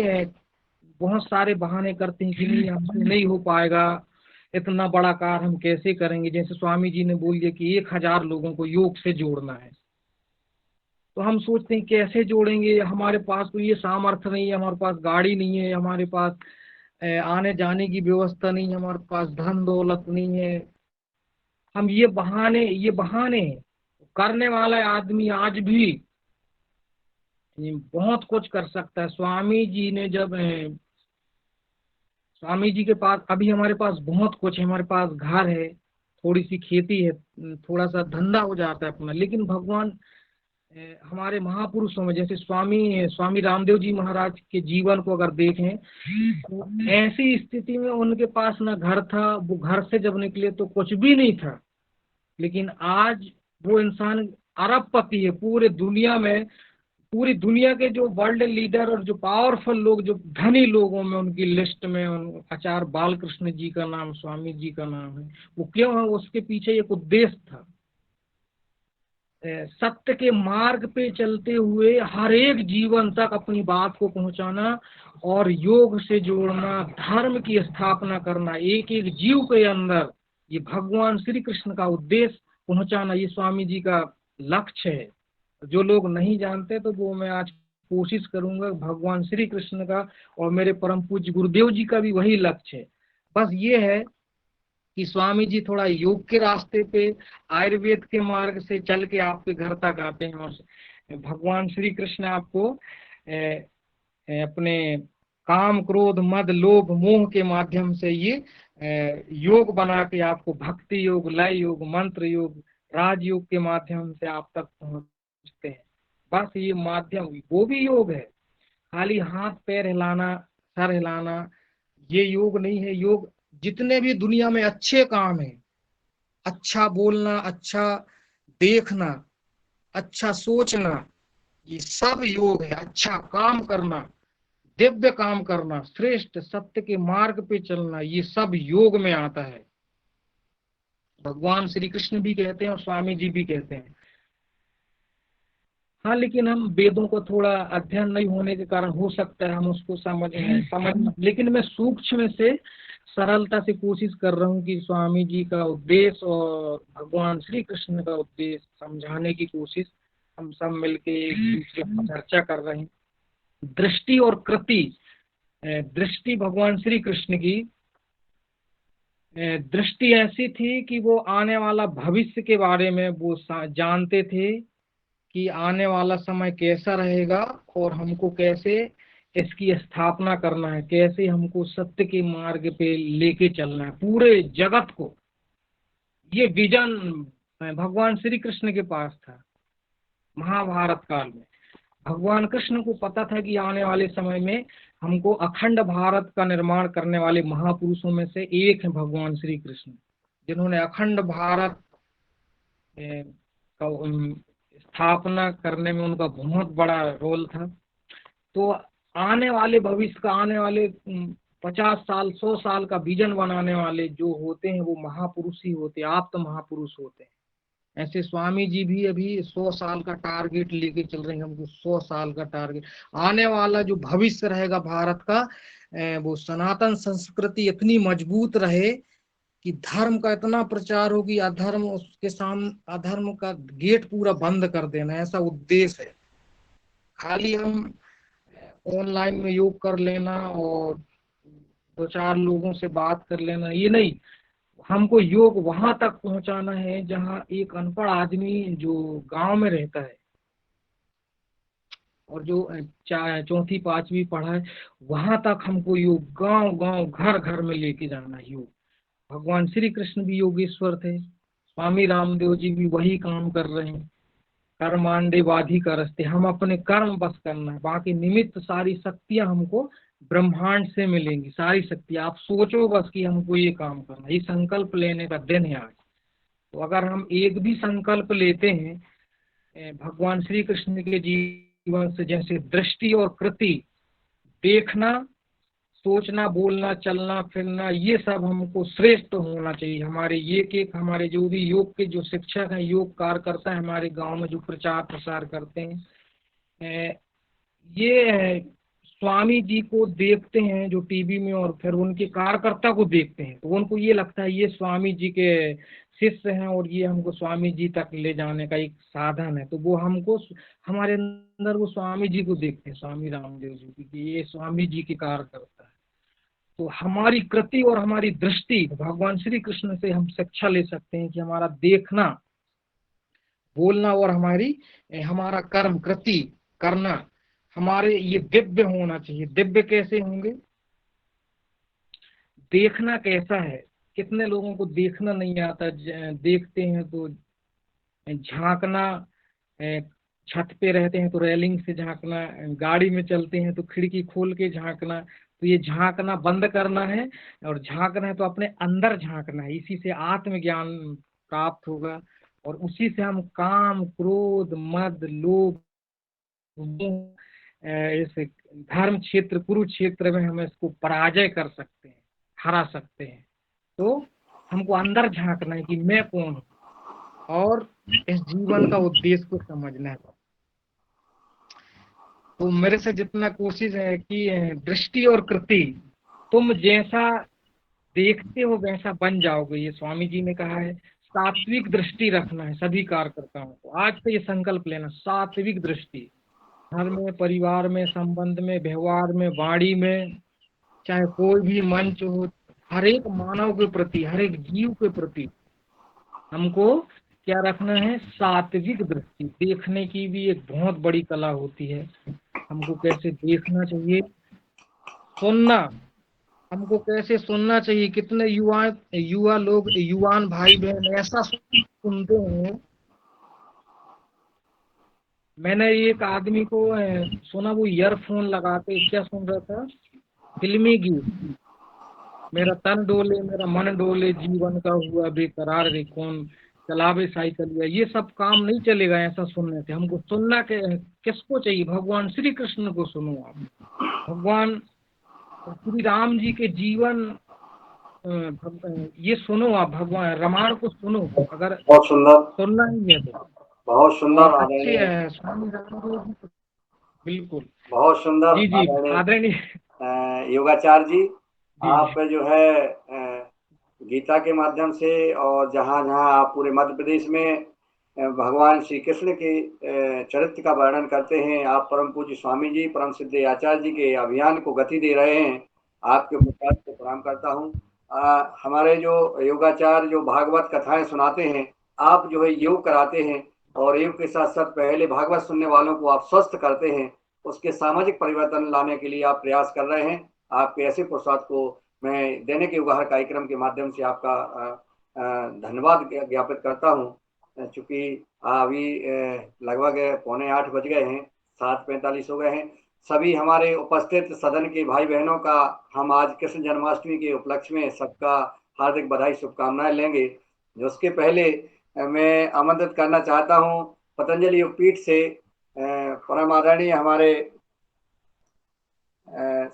बहुत सारे बहाने करते हैं कि नहीं हमसे नहीं हो पाएगा, इतना बड़ा कार्य हम कैसे करेंगे। जैसे स्वामी जी ने बोल दिया कि 1000 लोगों को योग से जोड़ना है, तो हम सोचते हैं कैसे जोड़ेंगे, हमारे पास तो ये सामर्थ्य नहीं है, हमारे पास गाड़ी नहीं है, हमारे पास आने जाने की व्यवस्था नहीं है, हमारे पास धन दौलत नहीं है। हम ये बहाने करने वाला आदमी आज भी बहुत कुछ कर सकता है। स्वामी जी ने जब स्वामी जी के पास अभी हमारे पास बहुत कुछ है, हमारे पास घर है, थोड़ी सी खेती है, थोड़ा सा धंधा हो जाता है अपना, लेकिन भगवान हमारे महापुरुषों में जैसे स्वामी रामदेव जी महाराज के जीवन को अगर देखें तो ऐसी स्थिति में उनके पास ना घर था, वो घर से जब निकले तो कुछ भी नहीं था, लेकिन आज वो इंसान अरबपति है। पूरी दुनिया के जो वर्ल्ड लीडर और जो पावरफुल लोग, जो धनी लोगों में उनकी लिस्ट में आचार्य बालकृष्ण जी का नाम, स्वामी जी का नाम है। वो क्यों है? उसके पीछे एक उद्देश्य था, सत्य के मार्ग पे चलते हुए हर एक जीवन तक अपनी बात को पहुंचाना और योग से जोड़ना, धर्म की स्थापना करना एक एक जीव के अंदर, ये भगवान श्री कृष्ण का उद्देश्य पहुंचाना, ये स्वामी जी का लक्ष्य है। जो लोग नहीं जानते तो वो मैं आज कोशिश करूंगा, भगवान श्री कृष्ण का और मेरे परम पूज्य गुरुदेव जी का भी वही लक्ष्य है। बस ये है कि स्वामी जी थोड़ा योग के रास्ते पे, आयुर्वेद के मार्ग से चल के आपके घर तक आते हैं, और भगवान श्री कृष्ण आपको अपने काम क्रोध मद लोभ मोह के माध्यम से ये योग बना के आपको भक्ति योग, लय योग, मंत्र योग, राजयोग के माध्यम से आप तक पहुंचते हैं। बस ये माध्यम, वो भी योग है, खाली हाथ पैर हिलाना, सर हिलाना ये योग नहीं है। योग जितने भी दुनिया में अच्छे काम है, अच्छा बोलना, अच्छा देखना, अच्छा सोचना, ये सब योग है। अच्छा काम करना, दिव्य काम करना, श्रेष्ठ सत्य के मार्ग पे चलना, ये सब योग में आता है। भगवान श्री कृष्ण भी कहते हैं और स्वामी जी भी कहते हैं। हाँ, लेकिन हम वेदों को थोड़ा अध्ययन नहीं होने के कारण हो सकता है हम उसको समझ, लेकिन मैं सूक्ष्म से सरलता से कोशिश कर रहा हूँ कि स्वामी जी का उद्देश्य और भगवान श्री कृष्ण का उद्देश्य समझाने की कोशिश हम सब मिलके एक दूसरे पर चर्चा कर रहे हैं। दृष्टि और कृति, दृष्टि भगवान श्री कृष्ण की दृष्टि ऐसी थी कि वो आने वाला भविष्य के बारे में वो जानते थे कि आने वाला समय कैसा रहेगा और हमको कैसे इसकी स्थापना करना है, कैसे हमको सत्य के मार्ग पे लेके चलना है पूरे जगत को। ये विजन भगवान श्री कृष्ण के पास था। महाभारत काल में भगवान कृष्ण को पता था कि आने वाले समय में हमको अखंड भारत का निर्माण करने वाले महापुरुषों में से एक है भगवान श्री कृष्ण, जिन्होंने अखंड भारत का स्थापना करने में उनका बहुत बड़ा रोल था। तो आने वाले भविष्य का, आने वाले 50 साल 100 साल का विजन बनाने वाले जो होते हैं वो महापुरुष ही होते हैं, आप तो महापुरुष होते हैं। ऐसे स्वामी जी भी अभी 100 साल का टारगेट लेके चल रहे हैं, हमको 100 साल का टारगेट। आने वाला जो भविष्य रहेगा भारत का, वो सनातन संस्कृति इतनी मजबूत रहे कि धर्म का इतना प्रचार हो कि अधर्म उसके सामने, अधर्म का गेट पूरा बंद कर देना, ऐसा उद्देश्य है। खाली हम ऑनलाइन में योग कर लेना और 2-4 लोगों से बात कर लेना ये नहीं, हमको योग वहां तक पहुंचाना है जहां एक अनपढ़ आदमी जो गांव में रहता है और जो 4वीं 5वीं पढ़ा है, वहां तक हमको योग गांव गांव घर घर में लेके जाना है। योग भगवान श्री कृष्ण भी योगेश्वर थे, स्वामी रामदेव जी भी वही काम कर रहे हैं। कर्मांडे बाधिकारस्ते, हम अपने कर्म बस करना है, बाकी निमित्त सारी शक्तियां हमको ब्रह्मांड से मिलेंगी, सारी शक्ति। आप सोचो बस कि हमको ये काम करना, ये संकल्प लेने का दिन है आज। तो अगर हम एक भी संकल्प लेते हैं भगवान श्री कृष्ण के जीवन से, जैसे दृष्टि और कृति, देखना, सोचना, बोलना, चलना फिरना, ये सब हमको श्रेष्ठ होना चाहिए। हमारे हमारे जो भी योग के जो शिक्षक हैं, योग कार्यकर्ता हैं हमारे गांव में जो प्रचार प्रसार करते हैं, ये स्वामी जी को देखते हैं जो टीवी में, और फिर उनके कार्यकर्ता को देखते हैं तो उनको ये लगता है ये स्वामी जी के शिष्य हैं और ये हमको स्वामी जी तक ले जाने का एक साधन है। तो वो हमको, हमारे अंदर वो स्वामी जी को देखते हैं, स्वामी रामदेव जी की, कि ये स्वामी जी के कार्यकर्ता है। तो हमारी कृति और हमारी दृष्टि, भगवान श्री कृष्ण से हम शिक्षा ले सकते हैं कि हमारा देखना, बोलना और हमारा कर्म कृति करना हमारे ये दिव्य होना चाहिए। दिव्य कैसे होंगे? देखना कैसा है, कितने लोगों को देखना नहीं आता, देखते हैं तो झांकना, छत पे रहते हैं तो रेलिंग से झांकना, गाड़ी में चलते हैं तो खिड़की खोल के झांकना। तो ये झांकना बंद करना है, और झांकना है तो अपने अंदर झांकना है। इसी से आत्मज्ञान प्राप्त होगा और उसी से हम काम, क्रोध, मद, लोभ, मोह, इस धर्म क्षेत्र, कुरुक्षेत्र में हम इसको पराजय कर सकते हैं, हरा सकते हैं। तो हमको अंदर झांकना है कि मैं कौन हूँ और इस जीवन का उद्देश्य को समझना है। तो मेरे से जितना कोशिश है कि दृष्टि और कृति, तुम जैसा देखते हो वैसा बन जाओगे। ये स्वामी जी ने कहा है, सात्विक दृष्टि रखना है सभी कार्यकर्ताओं को। आज से ये संकल्प लेना, सात्विक दृष्टि, घर में, परिवार में, संबंध में, व्यवहार में, वाणी में, चाहे कोई भी मंच हो, हर एक मानव के प्रति, हर एक जीव के प्रति हमको क्या रखना है? सात्विक दृष्टि। देखने की भी एक बहुत बड़ी कला होती है, हमको कैसे देखना चाहिए। सुनना, हमको कैसे सुनना चाहिए। कितने युवा लोग, युवान भाई बहन ऐसा सुनते हैं। मैंने एक आदमी को सुना, वो ईयरफोन लगा के क्या सुन रहा था? फिल्मी गीत, मेरा तन डोले मेरा मन डोले, जीवन का हुआ बेकरार रे, कौन चलावे साइकिल। ये सब काम नहीं चलेगा ऐसा सुनने से। हमको सुनना के किसको चाहिए? भगवान श्री कृष्ण को सुनो आप। भगवान श्री राम जी के जीवन, ये सुनो आप, भगवान रामायण को सुनो अगर बहुत सुंदर, सुनना ही है तो। बहुत सुंदर और आदरणीय, अच्छे स्वामी रामदेव जी, बिल्कुल। बहुत सुंदर जी जी आदरणीय आदरणीय योगाचार्य जी, जी आप जो है गीता के माध्यम से और जहाँ जहाँ आप पूरे मध्य प्रदेश में भगवान श्री कृष्ण के चरित्र का वर्णन करते हैं, आप परम पूज्य स्वामी जी, परम सिद्ध आचार्य जी के अभियान को गति दे रहे हैं। आपके प्रयास को प्रणाम करता हूँ। हमारे जो योगाचार्य जो भागवत कथाएं सुनाते हैं, आप जो है योग कराते हैं और योग के साथ साथ पहले भागवत सुनने वालों को आप स्वस्थ करते हैं, उसके सामाजिक परिवर्तन लाने के लिए आप प्रयास कर रहे हैं। आपके ऐसे पुरुषार्थ को मैं दैनिक योगाहार कार्यक्रम के माध्यम से आपका धन्यवाद ज्ञापित करता हूँ। चूंकि अभी लगभग 7:45 बज गए हैं, 7:45 हो गए हैं। सभी हमारे उपस्थित सदन के भाई बहनों का हम आज कृष्ण जन्माष्टमी के उपलक्ष्य में सबका हार्दिक बधाई, शुभकामनाएं लेंगे। उसके पहले मैं आमंत्रित करना चाहता हूं पतंजलि योगपीठ से परम आदरणीय हमारे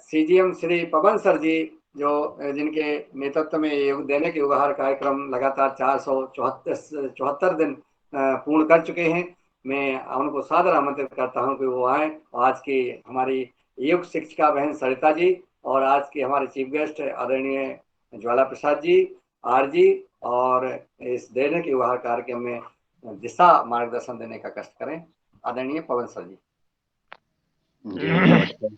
सीजीएम श्री पवन सर जी, जो जिनके नेतृत्व में योग दैनिक योगाहार कार्यक्रम लगातार 474 दिन पूर्ण कर चुके हैं। मैं उनको सादर आमंत्रित करता हूं कि वो आए। आज की हमारी योग शिक्षिका बहन सरिता जी और आज के हमारे चीफ गेस्ट आदरणीय ज्वाला प्रसाद जी, आर जी, और इस दैनिक योगाहार कार्यक्रम में दिशा मार्गदर्शन देने का कष्ट करें। आदरणीय पवन सर जी। जी नमस्कार,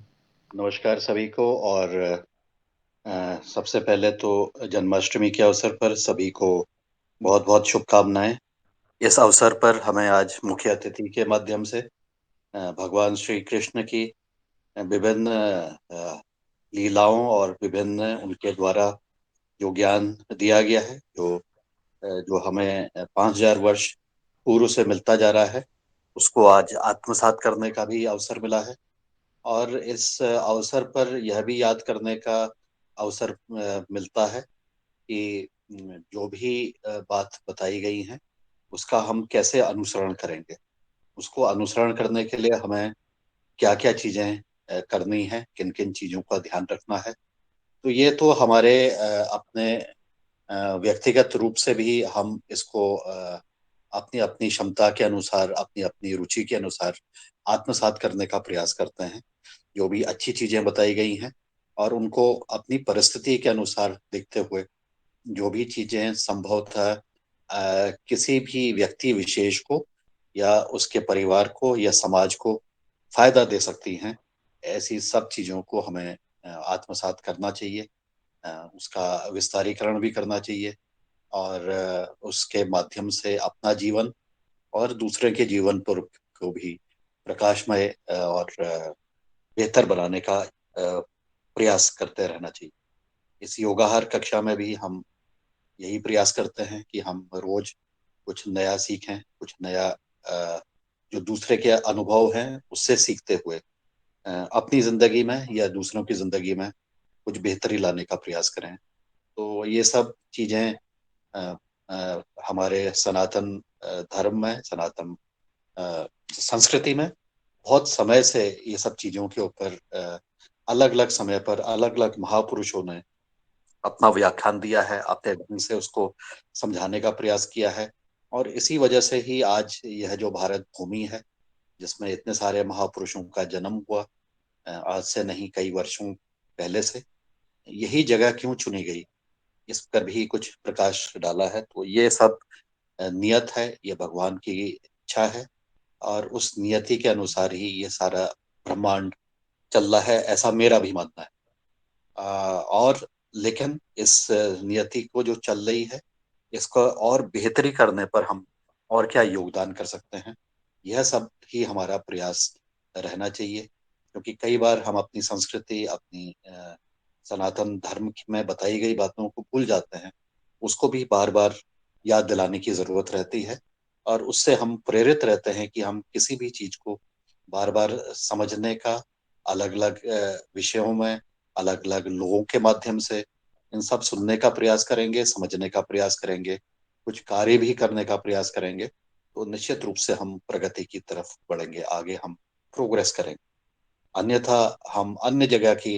नमस्कार सभी को। और सबसे पहले तो जन्माष्टमी के अवसर पर सभी को बहुत बहुत शुभकामनाएं। इस अवसर पर हमें आज मुख्य अतिथि के माध्यम से भगवान श्री कृष्ण की विभिन्न लीलाओं और विभिन्न उनके द्वारा जो ज्ञान दिया गया है, जो हमें 5000 वर्ष पूर्व से मिलता जा रहा है, उसको आज आत्मसात करने का भी अवसर मिला है। और इस अवसर पर यह भी याद करने का अवसर मिलता है कि जो भी बात बताई गई है उसका हम कैसे अनुसरण करेंगे। उसको अनुसरण करने के लिए हमें क्या क्या चीजें करनी है, किन किन चीजों का ध्यान रखना है। तो ये तो हमारे अपने व्यक्तिगत रूप से भी हम इसको अपनी अपनी क्षमता के अनुसार, अपनी अपनी रुचि के अनुसार आत्मसात करने का प्रयास करते हैं। जो भी अच्छी चीजें बताई गई हैं और उनको अपनी परिस्थिति के अनुसार देखते हुए जो भी चीजें संभवतः किसी भी व्यक्ति विशेष को या उसके परिवार को या समाज को फायदा दे सकती हैं, ऐसी सब चीजों को हमें आत्मसात करना चाहिए, उसका विस्तारीकरण भी करना चाहिए और उसके माध्यम से अपना जीवन और दूसरे के जीवन पर को भी प्रकाशमय और बेहतर बनाने का प्रयास करते रहना चाहिए। इस योगाहार कक्षा में भी हम यही प्रयास करते हैं कि हम रोज कुछ नया सीखें, कुछ नया जो दूसरे के अनुभव हैं उससे सीखते हुए अपनी जिंदगी में या दूसरों की जिंदगी में कुछ बेहतरी लाने का प्रयास करें। तो ये सब चीजें अ, हमारे सनातन धर्म में, सनातन संस्कृति में बहुत समय से ये सब चीजों के ऊपर अलग अलग समय पर अलग अलग महापुरुषों ने अपना व्याख्यान दिया है, अपने ढंग से उसको समझाने का प्रयास किया है। और इसी वजह से ही आज यह जो भारत भूमि है जिसमें इतने सारे महापुरुषों का जन्म हुआ, आज से नहीं कई वर्षों पहले से, यही जगह क्यों चुनी गई, इस पर भी कुछ प्रकाश डाला है। तो ये सब नियत है, ये भगवान की इच्छा है और उस नियति के अनुसार ही ये सारा ब्रह्मांड चल रहा है, ऐसा मेरा भी मानना है। और लेकिन इस नियति को जो चल रही है इसको और बेहतरी करने पर हम और क्या योगदान कर सकते हैं, यह सब ही हमारा प्रयास रहना चाहिए। क्योंकि कई बार हम अपनी संस्कृति, अपनी सनातन धर्म में बताई गई बातों को भूल जाते हैं, उसको भी बार बार याद दिलाने की जरूरत रहती है और उससे हम प्रेरित रहते हैं कि हम किसी भी चीज को बार बार समझने का, अलग अलग विषयों में अलग अलग लोगों के माध्यम से इन सब सुनने का प्रयास करेंगे, समझने का प्रयास करेंगे, कुछ कार्य भी करने का प्रयास करेंगे, तो निश्चित रूप से हम प्रगति की तरफ बढ़ेंगे, आगे हम प्रोग्रेस करेंगे। अन्यथा हम अन्य जगह की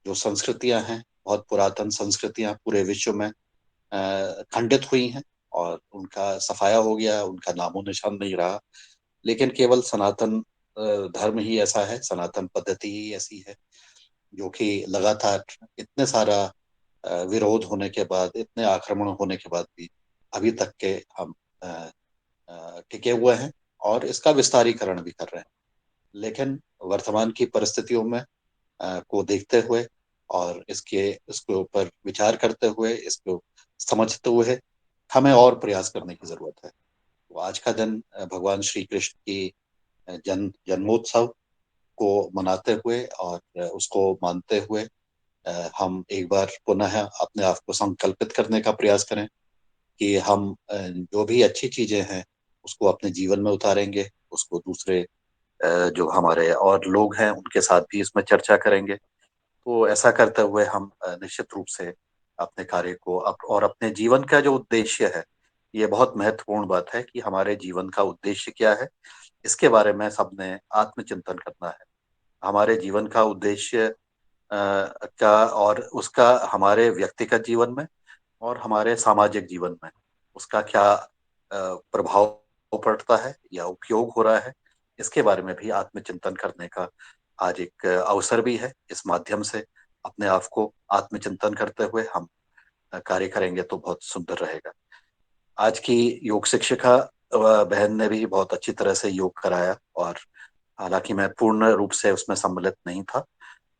जो संस्कृतियां हैं, बहुत पुरातन संस्कृतियां पूरे विश्व में खंडित हुई हैं और उनका सफाया हो गया, उनका नामो निशान नहीं रहा। लेकिन केवल सनातन धर्म ही ऐसा है, सनातन पद्धति ही ऐसी है जो कि लगातार इतने सारा विरोध होने के बाद, इतने आक्रमण होने के बाद भी अभी तक के हम टिके हुए हैं और इसका विस्तारीकरण भी कर रहे हैं। लेकिन वर्तमान की परिस्थितियों में को देखते हुए और इसके ऊपर विचार करते हुए, इसको समझते हुए हमें और प्रयास करने की जरूरत है। तो आज का दिन भगवान श्री कृष्ण की जन्मोत्सव को मनाते हुए और उसको मानते हुए हम एक बार पुनः अपने आप को संकल्पित करने का प्रयास करें कि हम जो भी अच्छी चीजें हैं उसको अपने जीवन में उतारेंगे, उसको दूसरे जो हमारे और लोग हैं उनके साथ भी इसमें चर्चा करेंगे। तो ऐसा करते हुए हम निश्चित रूप से अपने कार्य को और अपने जीवन का जो उद्देश्य है, ये बहुत महत्वपूर्ण बात है कि हमारे जीवन का उद्देश्य क्या है, इसके बारे में सबने आत्मचिंतन करना है। हमारे जीवन का उद्देश्य का और उसका हमारे व्यक्तिगत जीवन में और हमारे सामाजिक जीवन में उसका क्या प्रभाव पड़ता है या उपयोग हो रहा है, इसके बारे में भी आत्मचिंतन करने का आज एक अवसर भी है। इस माध्यम से अपने आप को आत्मचिंतन करते हुए हम कार्य करेंगे तो बहुत सुंदर रहेगा। आज की योग शिक्षिका बहन ने भी बहुत अच्छी तरह से योग कराया और हालांकि मैं पूर्ण रूप से उसमें सम्मिलित नहीं था,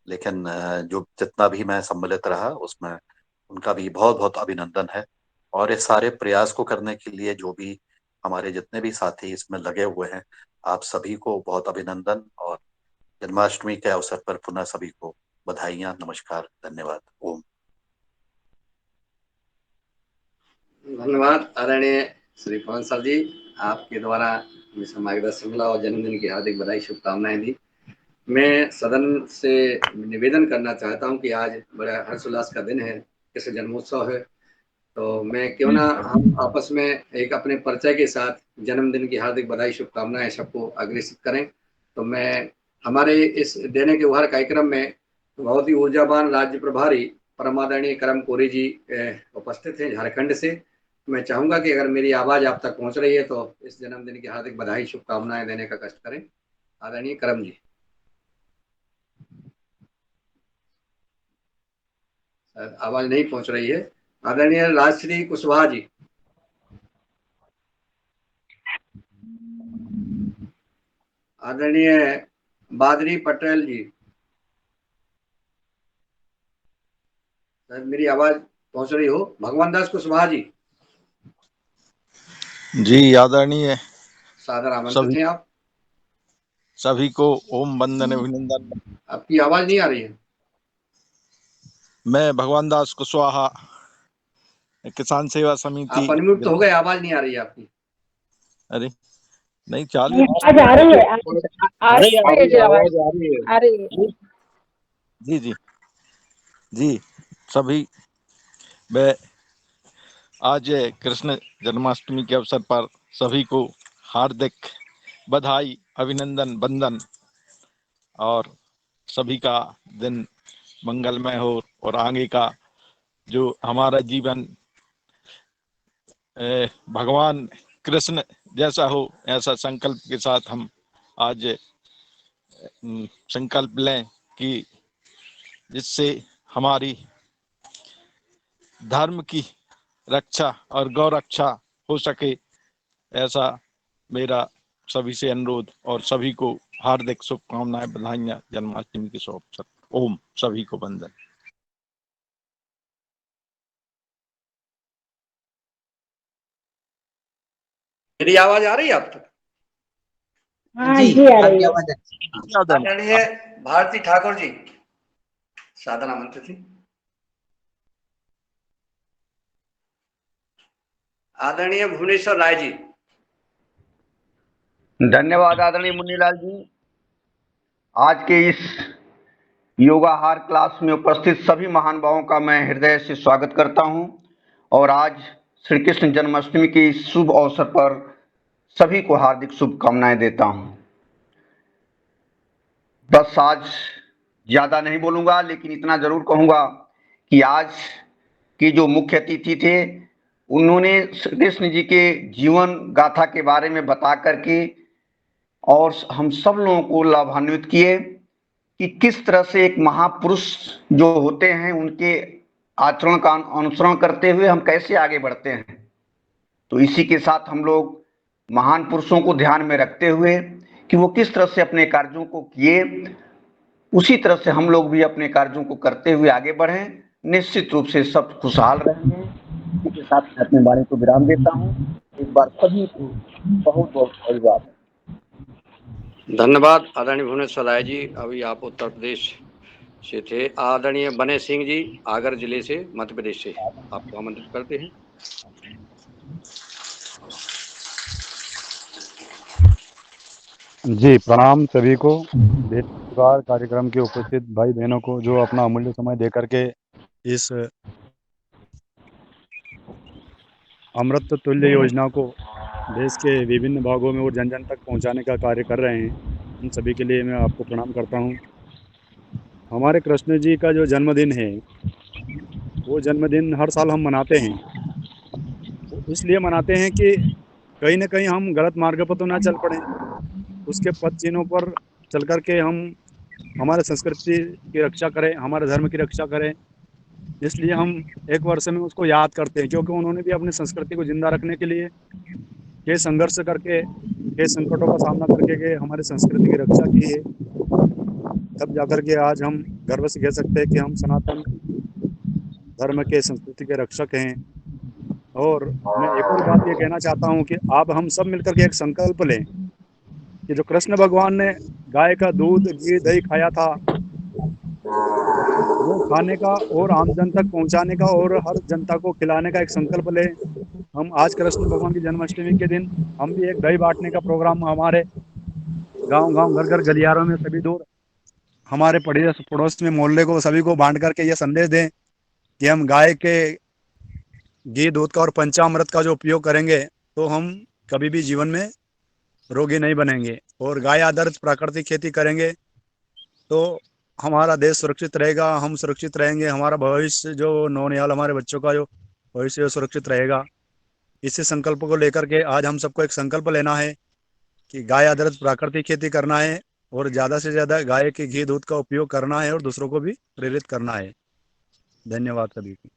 लेकिन जो जितना भी मैं सम्मिलित रहा उसमें उनका भी बहुत बहुत अभिनंदन है। और इस सारे प्रयास को करने के लिए जो भी हमारे जितने भी साथी इसमें लगे हुए हैं, आप सभी को बहुत अभिनंदन और जन्माष्टमी के अवसर पर पुनः सभी को बधाइयाँ, नमस्कार, धन्यवाद, ओम। धन्यवाद आदरणीय श्री पवन सर जी, आपके द्वारा हमें मार्गदर्शन मिला और जन्मदिन की हार्दिक बधाई, शुभकामनाएं दी। मैं सदन से निवेदन करना चाहता हूं कि आज बड़ा हर्षोल्लास का दिन है, कृष्ण जन्मोत्सव है तो मैं क्यों ना हम आपस में एक अपने परिचय के साथ जन्मदिन की हार्दिक बधाई शुभकामनाएं सबको अग्रेसित करें। तो मैं हमारे इस देने के उपहार कार्यक्रम में बहुत ही ऊर्जावान राज्य प्रभारी परमादरणीय करम कोरी जी उपस्थित हैं झारखंड से। मैं चाहूंगा कि अगर मेरी आवाज आप तक पहुंच रही है तो इस जन्मदिन की हार्दिक बधाई शुभकामनाएं देने का कष्ट करें। आदरणीय करम जी। आवाज नहीं पहुंच रही है। आदरणीय राजश्री कुशवाहा जी। आदरणीय बादरी पटेल जी। मेरी आवाज पहुंच रही हो। भगवान दास कुशवाहा जी। जी आदरणीय सादर आमंत्रित हैं आप। सभी को ओम वंदन अभिनंदन। आपकी आवाज नहीं आ रही है। मैं भगवान दास कुशवाहा किसान सेवा समिति। आप अनम्यूट तो हो गए, आवाज नहीं आ रही है आपकी। अरे नहीं चालू आज आ रही है, आ रही है। जी जी जी सभी मैं आज कृष्ण जन्माष्टमी के अवसर पर सभी को हार्दिक बधाई अभिनंदन वंदन और सभी का दिन मंगलमय हो और आगे का जो हमारा जीवन भगवान कृष्ण जैसा हो ऐसा संकल्प के साथ हम आज संकल्प लें कि जिससे हमारी धर्म की रक्षा और गौरक्षा हो सके, ऐसा मेरा सभी से अनुरोध और सभी को हार्दिक शुभकामनाएं बधाइयां जन्माष्टमी के शुभ अवसर। ओम सभी को वंदन। मेरी आवाज आ रही है आप तक? हाँ जी आ रही है। आदरणीय भारती ठाकुर जी सादर आमंत्रित थी। आदरणीय भुवनेश्वर राय जी। धन्यवाद आदरणीय मुन्नीलाल जी। आज के इस योगाहार क्लास में उपस्थित सभी महानुभावों का मैं हृदय से स्वागत करता हूं और आज श्री कृष्ण जन्माष्टमी के इस शुभ अवसर पर सभी को हार्दिक शुभकामनाएं देता हूं। बस आज ज्यादा नहीं बोलूंगा, लेकिन इतना जरूर कहूंगा कि आज के जो मुख्य अतिथि थे उन्होंने श्री कृष्ण जी के जीवन गाथा के बारे में बता करके और हम सब लोगों को लाभान्वित किए कि किस तरह से एक महापुरुष जो होते हैं उनके आचरण का अनुसरण करते हुए हम कैसे आगे बढ़ते हैं। तो इसी के साथ हम लोग महान पुरुषों को ध्यान में रखते हुए कि वो किस तरह से अपने कार्यों को किए, उसी तरह से हम लोग भी अपने कार्यों को करते हुए आगे बढ़ें। निश्चित रूप से सब खुशहाल रहेंगे। इसी के साथ मैं अपनी वाणी को विराम देता हूँ। एक बार सभी को बहुत बहुत धन्यवाद। धन्यवाद आदरणीय भुवनेश्वर राय जी। अभी आप उत्तर प्रदेश से थे। आदरणीय बने सिंह जी आगर जिले से मध्य प्रदेश से आपको आमंत्रित करते हैं। जी प्रणाम सभी को। बेकार कार्यक्रम के उपस्थित भाई बहनों को जो अपना अमूल्य समय देकर के इस अमृत तुल्य योजना को देश के विभिन्न भागों में और जन जन तक पहुंचाने का कार्य कर रहे हैं, उन सभी के लिए मैं आपको प्रणाम करता हूं। हमारे कृष्ण जी का जो जन्मदिन है वो जन्मदिन हर साल हम मनाते हैं। इसलिए मनाते हैं कि कहीं ना कहीं हम गलत मार्ग पर तो ना चल पड़े, उसके पद चिन्हों पर चल कर के हम हमारे संस्कृति की रक्षा करें, हमारे धर्म की रक्षा करें। इसलिए हम एक वर्ष में उसको याद करते हैं, क्योंकि उन्होंने भी अपनी संस्कृति को जिंदा रखने के लिए कई संघर्ष करके, कई संकटों का सामना करके के हमारी संस्कृति की रक्षा की है। तब जाकर के आज हम गर्व से कह सकते हैं कि हम सनातन धर्म के, संस्कृति के रक्षक हैं। और मैं एक और बात ये कहना चाहता हूँ कि आप हम सब मिलकर के एक संकल्प लें कि जो कृष्ण भगवान ने गाय का दूध, घी, दही खाया था, वो खाने का और आम जन तक पहुंचाने का और हर जनता को खिलाने का एक संकल्प लें। हम आज कृष्ण भगवान की जन्माष्टमी के दिन हम भी एक दही बांटने का प्रोग्राम हमारे गांव-गांव, घर-घर, गलियारों में सभी दूर हमारे पड़ोस में, मोहल्ले को, सभी को बांट करके ये संदेश दें कि हम गाय के घी दूध का और पंचामृत का जो उपयोग करेंगे तो हम कभी भी जीवन में रोगी नहीं बनेंगे। और गाय आधारित प्राकृतिक खेती करेंगे तो हमारा देश सुरक्षित रहेगा, हम सुरक्षित रहेंगे, हमारा भविष्य जो नौनिहाल हमारे बच्चों का जो भविष्य सुरक्षित रहेगा। इसी संकल्प को लेकर के आज हम सबको एक संकल्प लेना है कि गाय आधारित प्राकृतिक खेती करना है और ज़्यादा से ज़्यादा गाय के घी दूध का उपयोग करना है और दूसरों को भी प्रेरित करना है। धन्यवाद सभी को।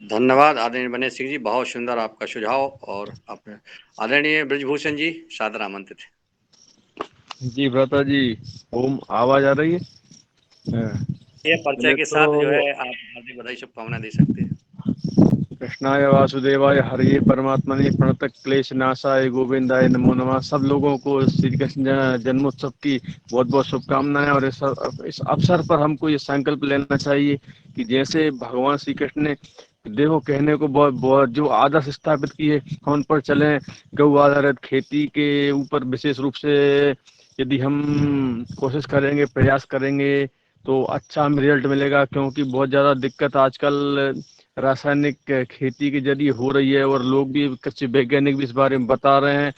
धन्यवाद आदरणीय बनेश सिंह जी, बहुत सुंदर आपका सुझाव। और अपने आदरणीय ब्रजभूषण जी सादर आमंत्रित है। जी भ्राता जी, ओम आवाज आ रही है? ये परिचय के साथ जो है आप हार्दिक बधाई शुभकामना दे सकते हैं। कृष्णाय वासुदेवाय हरे परमात्मने प्रणत क्लेश नाशाय गोविंदाय नमो नमः। सब लोगों को श्री कृष्ण जन्मोत्सव की बहुत बहुत शुभकामनाएं। और इस अवसर पर हमको ये संकल्प लेना चाहिए कि जैसे भगवान श्री कृष्ण ने देखो कहने को बहुत जो आदर्श स्थापित किए हम उन पर चलें। गौ आधारित खेती के ऊपर विशेष रूप से यदि हम कोशिश करेंगे, प्रयास करेंगे तो अच्छा हमें रिजल्ट मिलेगा। क्योंकि बहुत ज़्यादा दिक्कत आजकल रासायनिक खेती के जरिए हो रही है और लोग भी, कृषि वैज्ञानिक भी इस बारे में बता रहे हैं।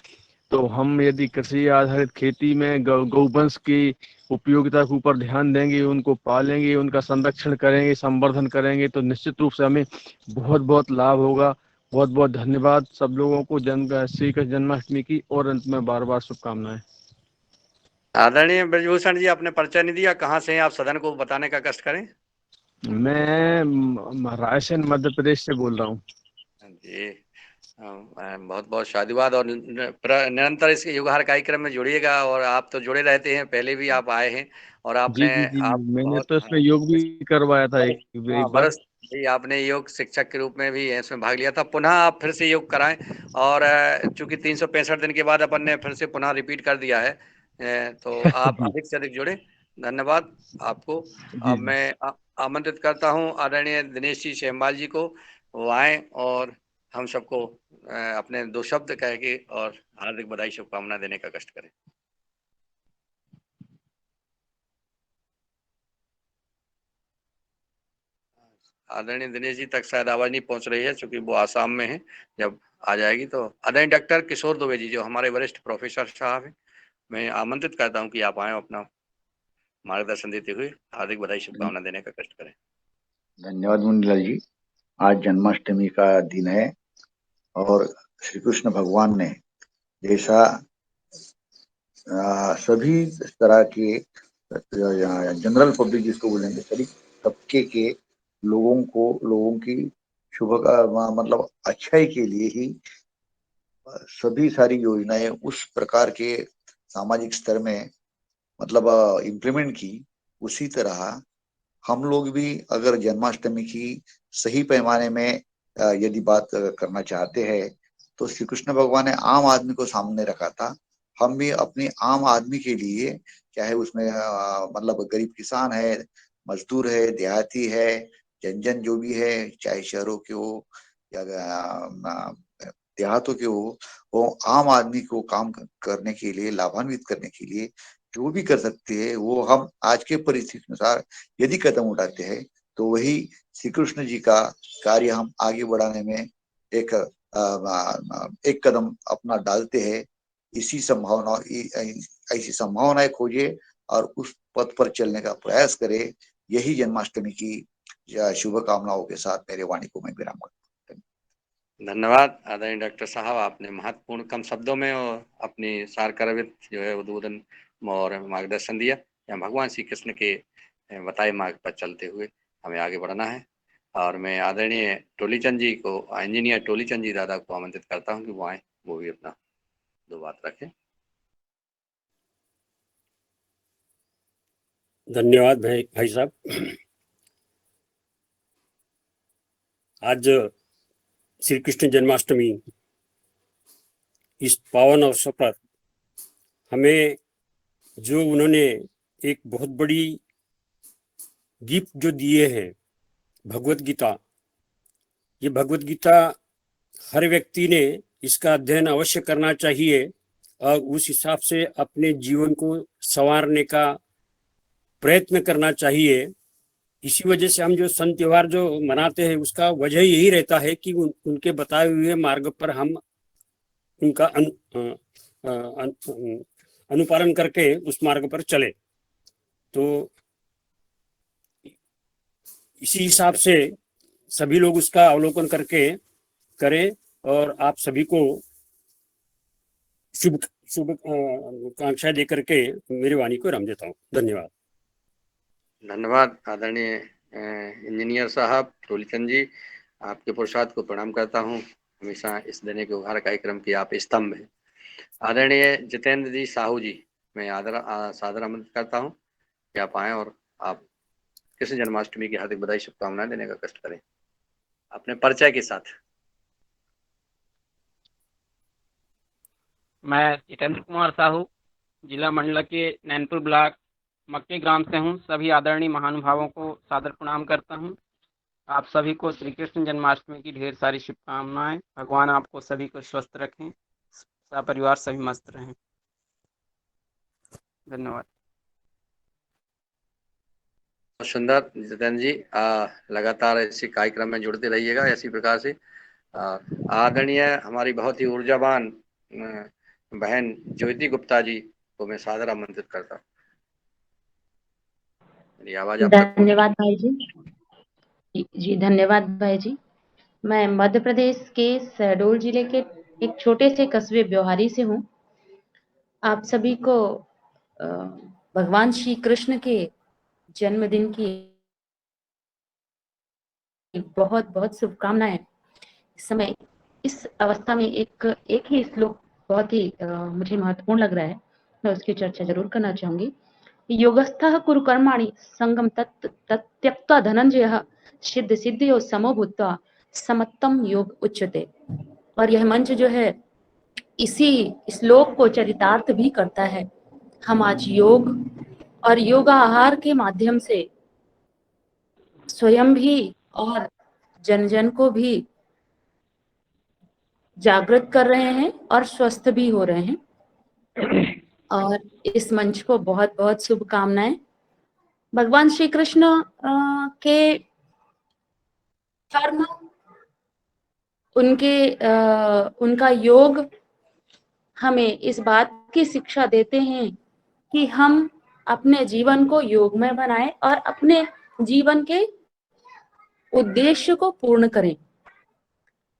तो हम यदि कृषि आधारित खेती में गौवंश की उपयोगिता के ऊपर ध्यान देंगे, उनको पालेंगे, उनका संरक्षण करेंगे, संवर्धन करेंगे तो निश्चित रूप से हमें बहुत बहुत लाभ होगा। बहुत बहुत धन्यवाद सब लोगों को श्री कृष्ण जन्माष्टमी की और अंत में बार बार शुभकामनाएं। आदरणीय ब्रजभूषण जी, आपने परिचय नहीं दिया, कहाँ से हैं आप, सदन को बताने का कष्ट करें। मैं रायसेन मध्य प्रदेश से बोल रहा हूँ जी। बहुत बहुत शादीवाद। और निरंतर इस युगहार कार्यक्रम में जुड़िएगा। और आप तो जुड़े रहते हैं, पहले भी आप आए हैं और आपने जी आप मैंने बहुत तो इसमें योग भी करवाया था एक बार। बरस जी आपने योग शिक्षक के रूप में भी इसमें भाग लिया था। पुनः आप फिर से योग कराएं। और चूंकि 365 दिन के बाद अपन ने फिर से पुनः रिपीट कर दिया है, तो आप अधिक से अधिक जुड़े। धन्यवाद आपको। अब मैं आमंत्रित करता हूं आदरणीय दिनेश जी शेमवाल जी को, वो आए और हम सबको अपने दो शब्द कह के और हार्दिक बधाई शुभकामना देने का कष्ट करें। आदरणीय दिनेश जी तक शायद आवाज नहीं पहुंच रही है, क्योंकि वो आसाम में है। जब आ जाएगी तो आदरणीय डॉक्टर किशोर दुबे जी, जो हमारे वरिष्ठ प्रोफेसर साहब हैं, मैं आमंत्रित करता हूं कि आप आए, अपना मार्गदर्शन देते हुए हार्दिक बधाई शुभकामना देने का कष्ट करें। धन्यवाद मुनीलाल जी। आज जन्माष्टमी का दिन है और श्री कृष्ण भगवान ने जैसा सभी तरह के जनरल पब्लिक जिसको बोलेंगे, सभी तबके के लोगों की शुभ मतलब अच्छाई के लिए ही सभी सारी योजनाएं उस प्रकार के सामाजिक स्तर में मतलब इम्प्लीमेंट की। उसी तरह हम लोग भी अगर जन्माष्टमी की सही पैमाने में यदि बात करना चाहते हैं तो श्री कृष्ण भगवान ने आम आदमी को सामने रखा था। हम भी अपनी आम आदमी के लिए, चाहे उसमें मतलब गरीब किसान है, मजदूर है, देहाती है, जन जो भी है, चाहे शहरों के हो या देहातों के हो, वो आम आदमी को काम करने के लिए, लाभान्वित करने के लिए जो भी कर सकते हैं वो हम आज के परिस्थिति अनुसार यदि कदम उठाते हैं तो वही श्री कृष्ण जी का कार्य हम आगे बढ़ाने में एक कदम अपना डालते हैं। ऐसी संभावनाएं खोजे और उस पथ पर चलने का प्रयास करे। यही जन्माष्टमी की शुभकामनाओं के साथ मेरे वाणी को मैं विराम करता हूँ। धन्यवाद आदरणीय डॉक्टर साहब, आपने महत्वपूर्ण कम शब्दों में और अपनी सारकर्वित जो है उद्बोधन और मार्गदर्शन दिया। या भगवान श्री कृष्ण के बताए मार्ग पर चलते हुए हमें आगे बढ़ना है। और मैं आदरणीय टोलीचंद जी को, इंजीनियर टोलीचंद जी दादा को आमंत्रित करता हूं कि वो आए, वो भी अपना दो बात रखें। धन्यवाद भाई साहब। आज श्री कृष्ण जन्माष्टमी, इस पावन अवसर पर हमें जो उन्होंने एक बहुत बड़ी गिफ्ट जो दिए हैं, भगवत गीता, ये भगवत गीता हर व्यक्ति ने इसका अध्ययन अवश्य करना चाहिए और उस हिसाब से अपने जीवन को संवारने का प्रयत्न करना चाहिए। इसी वजह से हम जो सन त्योहार जो मनाते हैं उसका वजह यही रहता है कि उनके बताए हुए मार्ग पर हम उनका अनुपालन करके उस मार्ग पर चले। तो इसी हिसाब से सभी लोग उसका अवलोकन करके करें और आप सभी को शुभ कांक्षा दे करके मेरी वाणी को विराम देता हूँ। धन्यवाद। धन्यवाद आदरणीय इंजीनियर साहब टोलीचंद जी, आपके पुरुषार्थ को प्रणाम करता हूँ। हमेशा इस देने के उभार कार्यक्रम की आप स्तंभ हैं। आदरणीय जितेंद्र जी साहू जी, मैं सादर आमंत्रित करता हूँ कि आप आए और आप कृष्ण जन्माष्टमी की हार्दिक बधाई शुभकामनाएं देने का कष्ट करें अपने परिचय के साथ। मैं जितेंद्र कुमार साहू, जिला मंडला के नैनपुर ब्लॉक मक्के ग्राम से हूँ। सभी आदरणीय महानुभावों को सादर प्रणाम करता हूँ। आप सभी को श्री कृष्ण जन्माष्टमी की ढेर सारी शुभकामनाएं। भगवान आपको सभी को स्वस्थ रखें, परिवार सभी मस्त रहें। धन्यवाद। सुंदर जितेंद्र जी, लगातार इसी कार्यक्रम में जुड़ते रहिएगा इसी प्रकार से। आदरणीय हमारी बहुत ही ऊर्जावान बहन ज्योति गुप्ता जी को मैं सादर आमंत्रित करता हूँ। मेरी आवाज आप तक धन्यवाद भाई जी, धन्यवाद भाई जी। मैं मध्य प्रदेश के शहडोल जिले के एक छोटे से कस्बे ब्योहारी से हूँ। आप सभी को भगवान श्री कृष्ण के जन्मदिन की बहुत बहुत शुभकामनाएं। इस समय इस अवस्था में एक ही श्लोक बहुत ही मुझे महत्वपूर्ण लग रहा है, मैं उसकी चर्चा जरूर करना चाहूंगी। योगस्थः कुरु कर्माणि संगम त्यक्त्वा धनंजयः सिद्ध सिद्धियो समो भूत्वा समत्तम योग उच्यते। और यह मंच जो है इसी श्लोक को चरितार्थ भी करता है। हम आज योग और योगाहार के माध्यम से स्वयं भी और जन जन को भी जागृत कर रहे हैं और स्वस्थ भी हो रहे हैं। और इस मंच को बहुत बहुत शुभकामनाएं। भगवान श्री कृष्ण के कर्म, उनका योग हमें इस बात की शिक्षा देते हैं कि हम अपने जीवन को योगमय बनाएं और अपने जीवन के उद्देश्य को पूर्ण करें।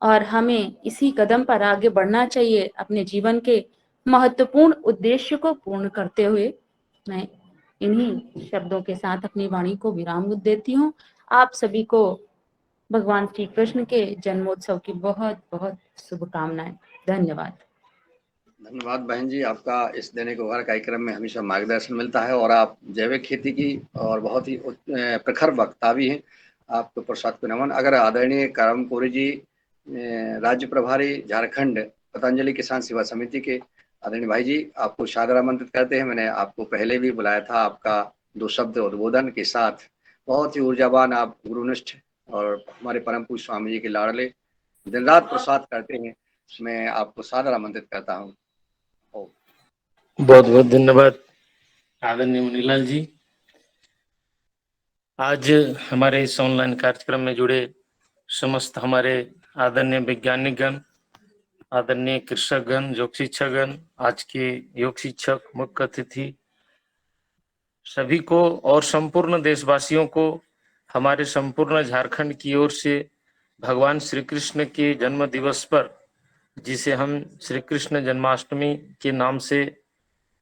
और हमें इसी कदम पर आगे बढ़ना चाहिए अपने जीवन के महत्वपूर्ण उद्देश्य को पूर्ण करते हुए। मैं इन्हीं शब्दों के साथ अपनी वाणी को विराम देती हूँ। आप सभी को भगवान श्री कृष्ण के जन्मोत्सव की बहुत बहुत शुभकामनाएं। धन्यवाद। धन्यवाद बहन जी, आपका इस देने को उभार कार्यक्रम में हमेशा मार्गदर्शन मिलता है और आप जैविक खेती की और बहुत ही प्रखर वक्ता भी हैं। आपको प्रसाद को नमन। अगर आदरणीय करमपुरी जी राज्य प्रभारी झारखंड पतंजलि किसान सेवा समिति के आदरणीय भाई जी, आपको सादर आमंत्रित करते हैं। मैंने आपको पहले भी बुलाया था, आपका 2 शब्द उद्बोधन के साथ। बहुत ही ऊर्जावान आप, गुरुनिष्ठ और हमारे परम पूज्य स्वामी जी के लाडले, दिन रात प्रसाद करते हैं। मैं आपको सादर आमंत्रित करता हूँ। बहुत बहुत धन्यवाद आदरणीय मुनीलाल जी। आज हमारे इस ऑनलाइन कार्यक्रम में जुड़े समस्त हमारे आदरणीय वैज्ञानिकगण, आदरणीय कृषकगण, योग शिक्षकगण, आज के योग शिक्षक, मुख्य अतिथि सभी को और संपूर्ण देशवासियों को हमारे संपूर्ण झारखंड की ओर से भगवान श्री कृष्ण के जन्म दिवस पर, जिसे हम श्री कृष्ण जन्माष्टमी के नाम से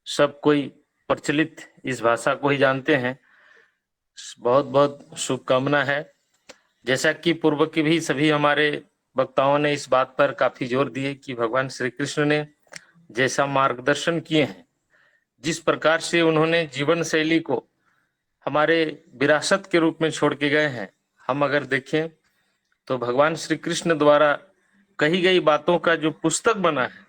सब कोई प्रचलित इस भाषा को ही जानते हैं, बहुत बहुत शुभकामना है। जैसा कि पूर्व के भी सभी हमारे वक्ताओं ने इस बात पर काफी जोर दिए कि भगवान श्री कृष्ण ने जैसा मार्गदर्शन किए हैं, जिस प्रकार से उन्होंने जीवन शैली को हमारे विरासत के रूप में छोड़ के गए हैं, हम अगर देखें तो भगवान श्री कृष्ण द्वारा कही गई बातों का जो पुस्तक बना है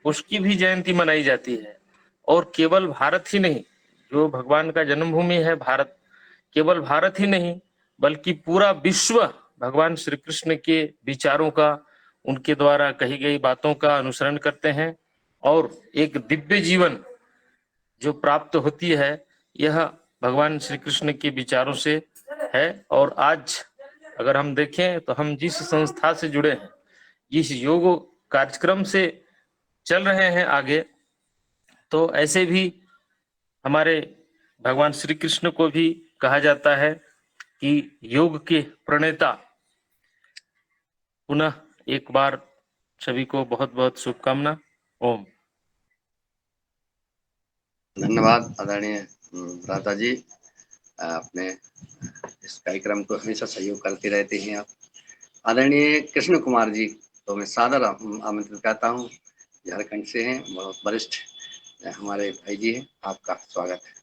उसकी भी जयंती मनाई जाती है। और केवल भारत ही नहीं, जो भगवान का जन्मभूमि है भारत, केवल भारत ही नहीं बल्कि पूरा विश्व भगवान श्री कृष्ण के विचारों का, उनके द्वारा कही गई बातों का अनुसरण करते हैं और एक दिव्य जीवन जो प्राप्त होती है, यह भगवान श्री कृष्ण के विचारों से है। और आज अगर हम देखें तो हम जिस संस्था से जुड़े हैं, जिस योग कार्यक्रम से चल रहे हैं आगे, तो ऐसे भी हमारे भगवान श्री कृष्ण को भी कहा जाता है कि योग के प्रणेता। पुनः एक बार सभी को बहुत बहुत शुभकामना। ओम। धन्यवाद आदरणीय भ्राता जी, आपने इस कार्यक्रम को हमेशा सहयोग करते रहते हैं आप। आदरणीय कृष्ण कुमार जी तो मैं सादर आमंत्रित करता हूँ, झारखंड से हैं, बहुत वरिष्ठ हमारे भाई जी हैं, आपका स्वागत है।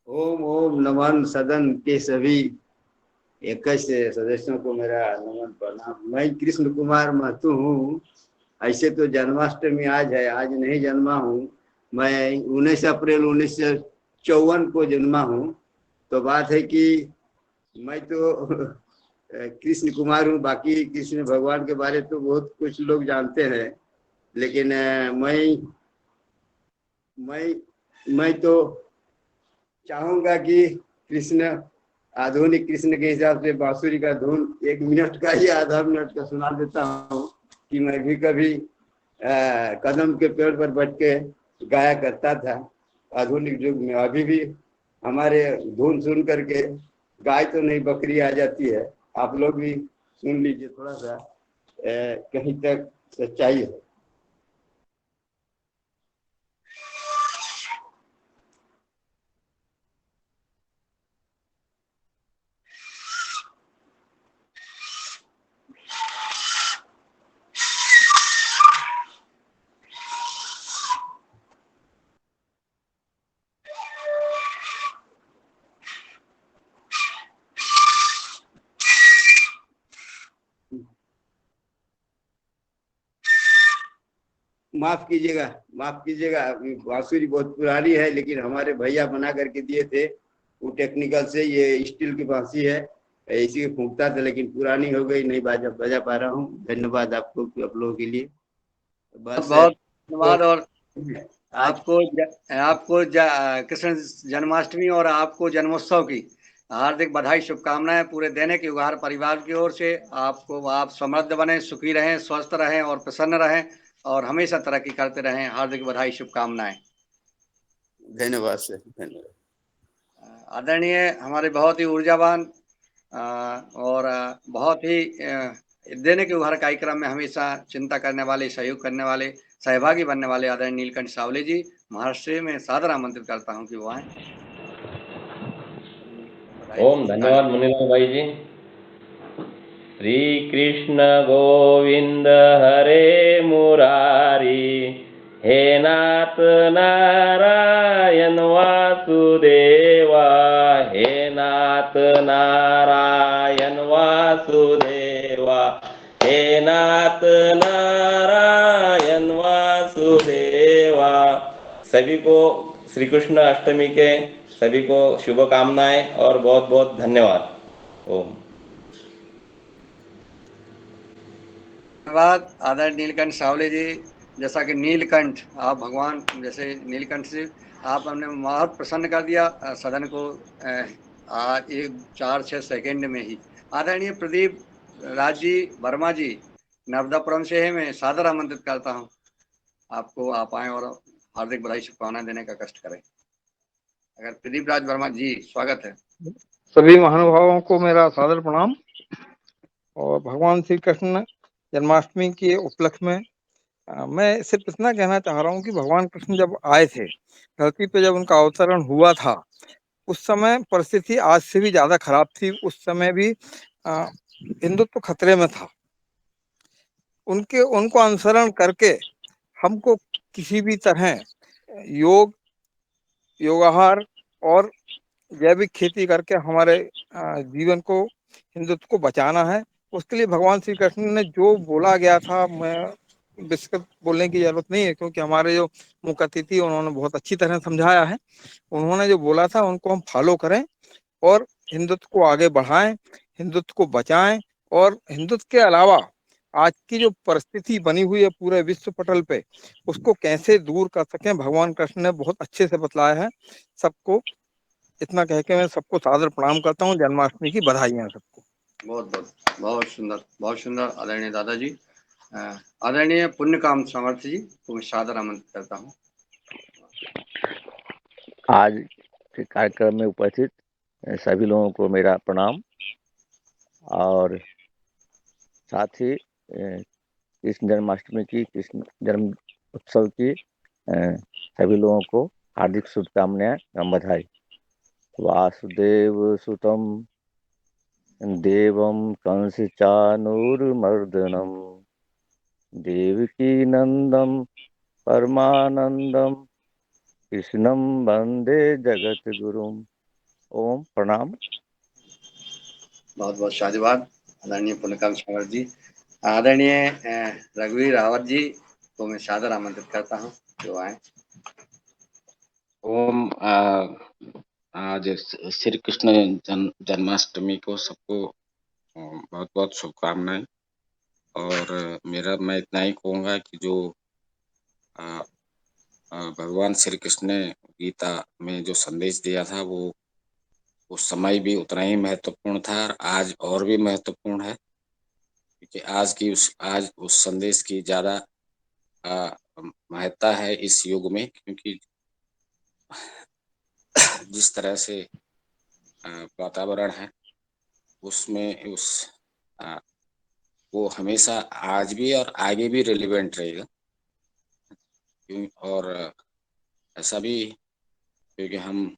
ओम ओम नमन सदन के सभी 21 सदस्यों को मेरा नमन प्रणाम। मैं कृष्ण कुमार महतो हूँ। ऐसे तो जन्माष्टमी आज है, आज नहीं जन्मा हूँ। मैं 19 अप्रैल 1954 को जन्मा हूँ। तो बात है कि मैं तो कृष्ण कुमार हूँ। बाकी कृष्ण भगवान के बारे तो बहुत कुछ लोग जानते हैं, लेकिन मैं तो चाहूंगा कि कृष्ण आधुनिक कृष्ण के हिसाब से बांसुरी का धुन 1 मिनट का या आधा मिनट का सुना देता हूँ कि मैं भी कभी कदम के पेड़ पर बैठ के गाया करता था आधुनिक युग में। अभी भी हमारे धुन सुन करके गाय तो नहीं बकरी आ जाती है। आप लोग भी सुन लीजिए, थोड़ा सा कहीं तक सच्चाई है। माफ कीजिएगा, बांसुरी बहुत पुरानी है, लेकिन हमारे भैया बना करके दिए थे। वो टेक्निकल से, ये स्टील की बांसी है, इसी को फूंकता था, लेकिन पुरानी हो गई, नहीं बजा पा रहा हूँ। धन्यवाद आपको, आप लोगों के लिए। बहुत धन्यवाद। और आपको कृष्ण जन्माष्टमी और आपको जन्मोत्सव की हार्दिक बधाई, शुभकामनाएं पूरे दैनिक युगार परिवार की ओर से। आप समृद्ध बने, सुखी रहें, स्वस्थ रहें और प्रसन्न रहें और हमेशा तरक्की करते रहें। हार्दिक बधाई, शुभकामनाएं। धन्यवाद सर, धन्यवाद। आदरणीय हमारे बहुत ही ऊर्जावान और बहुत ही दैनिक युगार कार्यक्रम में हमेशा चिंता करने वाले, सहयोग करने वाले, सहभागी बनने वाले आदरणीय नीलकंठ सावले जी, महाराष्ट्र में सादर आमंत्रित करता हूं कि वो आए। ओम। धन्यवाद मुनीलाल भाई जी। श्री कृष्ण गोविंद हरे मुरारी, हे नाथ नारायण वासुदेवा, हे नाथ नारायण वासुदेवा, हे नाथ नारायण वासुदेवा। सभी को श्री कृष्ण अष्टमी के सभी को शुभकामनाएं और बहुत बहुत धन्यवाद। ओम। धन्यवाद आदरणीय नीलकंठ सावले जी। जैसा कि नीलकंठ, आप भगवान जैसे नीलकंठ से आप हमने बहुत प्रसन्न कर दिया सदन को आज 4-6 सेकंड में ही। आदरणीय प्रदीप राज जी वर्मा जी नर्मदापुरम से है, मैं सादर आमंत्रित करता हूं आपको, आप आए और हार्दिक बधाई शुभकामनाएं देने का कष्ट करें। अगर प्रदीप राज वर्मा जी, स्वागत है। सभी महानुभावों को मेरा सादर प्रणाम। और भगवान श्री कृष्ण जन्माष्टमी के उपलक्ष्य में मैं सिर्फ इतना कहना चाह रहा हूँ कि भगवान कृष्ण जब आए थे धरती पे, जब उनका अवतरण हुआ था, उस समय परिस्थिति आज से भी ज्यादा खराब थी। उस समय भी हिंदुत्व खतरे में था। उनको अनुसरण करके हमको किसी भी तरह योगाहार और जैविक खेती करके हमारे जीवन को, हिंदुत्व को बचाना है। उसके लिए भगवान श्री कृष्ण ने जो बोला गया था, मैं विस्तृत बोलने की जरूरत नहीं है, क्योंकि हमारे जो मुख्य अतिथि उन्होंने बहुत अच्छी तरह समझाया है। उन्होंने जो बोला था उनको हम फॉलो करें और हिंदुत्व को आगे बढ़ाएं, हिंदुत्व को बचाएं। और हिंदुत्व के अलावा आज की जो परिस्थिति बनी हुई है पूरे विश्व पटल पे, उसको कैसे दूर कर सकें, भगवान कृष्ण ने बहुत अच्छे से बतलाया है सबको। इतना कह के मैं सबको सादर प्रणाम करता हूँ। जन्माष्टमी की बधाइयाँ सबको। बहुत सुंदर आदरणीय दादाजी। आदरणीय पुण्यकाम सामर्थ्य जी को मैं सादर आमंत्रित करता हूँ। आज के कार्यक्रम में उपस्थित सभी लोगों को मेरा प्रणाम और साथ ही कृष्ण जन्माष्टमी की, कृष्ण जन्म उत्सव की सभी लोगों को हार्दिक शुभकामनाएं एवं बधाई। वासुदेव सुतम देवम कंस चानूरमर्दनम देवकी नंदम परमानंदम कृष्णम वंदे जगत गुरुम। ओम प्रणाम। बहुत बहुत शादीवाद आदरणीय पुण्यकाम सामर्थ्य जी। आदरणीय रघुवीर रावत जी को मैं सादर आमंत्रित करता हूँ जो आए। ओम आज श्री कृष्ण जन्माष्टमी को सबको बहुत बहुत शुभकामनाएं। और मैं इतना ही कहूँगा कि जो भगवान श्री कृष्ण ने गीता में जो संदेश दिया था वो उस समय भी उतना ही महत्वपूर्ण था और आज और भी महत्वपूर्ण है, क्योंकि आज उस संदेश की ज्यादा महत्ता है इस युग में, क्योंकि जिस तरह से वातावरण है उसमें वो हमेशा आज भी और आगे भी रिलेवेंट रहेगा। और ऐसा भी क्योंकि हम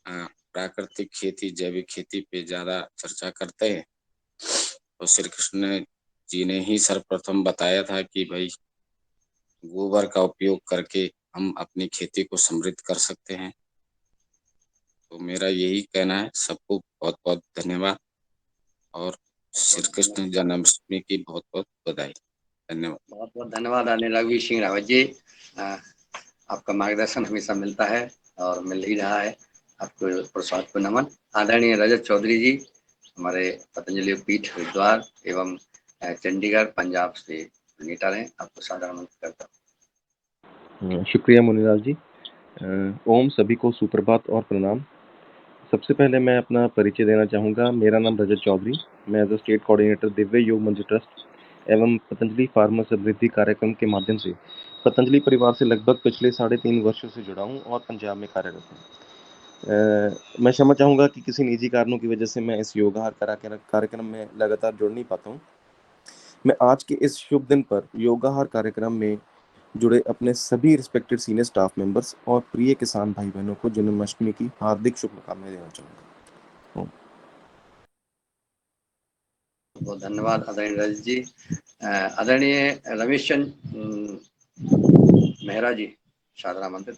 प्राकृतिक खेती, जैविक खेती पे ज्यादा चर्चा करते हैं, तो श्री कृष्ण जी ने ही सर्वप्रथम बताया था कि भाई गोबर का उपयोग करके हम अपनी खेती को समृद्ध कर सकते हैं। तो मेरा यही कहना है। सबको बहुत बहुत धन्यवाद और श्री कृष्ण जन्माष्टमी की बहुत बहुत बधाई। धन्यवाद। बहुत बहुत धन्यवाद आदरणीय रघुवीर सिंह रावत जी। आपका मार्गदर्शन हमेशा मिलता है और मिल ही रहा है। आपको प्रसाद को नमन। आदरणीय रजत चौधरी जी हमारे पतंजलि पीठ हरिद्वार एवं चंडीगढ़ पंजाब से मीटर हैं, आपको सादर आमंत्रित करता हूँ। शुक्रिया मुनिलाल जी। ओम सभी को सुप्रभात और प्रणाम। सबसे पहले मैं अपना परिचय देना चाहूँगा। मेरा नाम रजत चौधरी, मैं as a state coordinator Divya योग मंच ट्रस्ट एवं पतंजलि फार्मा समृद्धि कार्यक्रम के माध्यम से पतंजलि परिवार से लगभग पिछले 3.5 वर्षों से जुड़ा हूँ और पंजाब में कार्यरत हूँ। मैं क्षमा चाहूँगा कि किसी निजी कारणों की वजह से मैं इस योगाहार कार्यक्रम में लगातार जुड़ नहीं पाता हूँ। मैं आज के इस शुभ दिन पर योगाहार कार्यक्रम में जुड़े अपने सभी रिस्पेक्टेड सीनियर स्टाफ मेंबर्स और प्रिय किसान भाई बहनों को जन्माष्टमी की हार्दिक शुभकामनाएं देना चाहूँगा। बहुत धन्यवाद आदरणीय रजत जी। आदरणीय रमेश चंद मेहरा जी सादर आमंत्रित।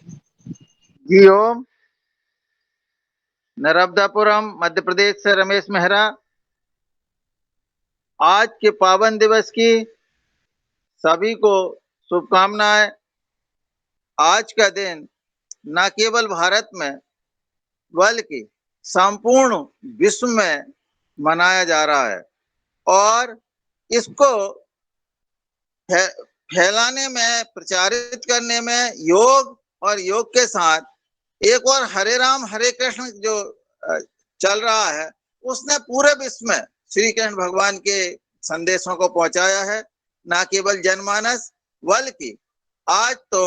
जी ओम। नर्मदापुरम मध्य प्रदेश से रमेश मेहरा। आज के पावन दिवस की सभी को शुभकामनाएं। आज का दिन न केवल भारत में बल्कि संपूर्ण विश्व में मनाया जा रहा है और इसको फैलाने में, प्रचारित करने में योग और योग के साथ एक और हरे राम हरे कृष्ण जो चल रहा है उसने पूरे विश्व में श्री कृष्ण भगवान के संदेशों को पहुंचाया है। ना केवल जनमानस बल्कि आज तो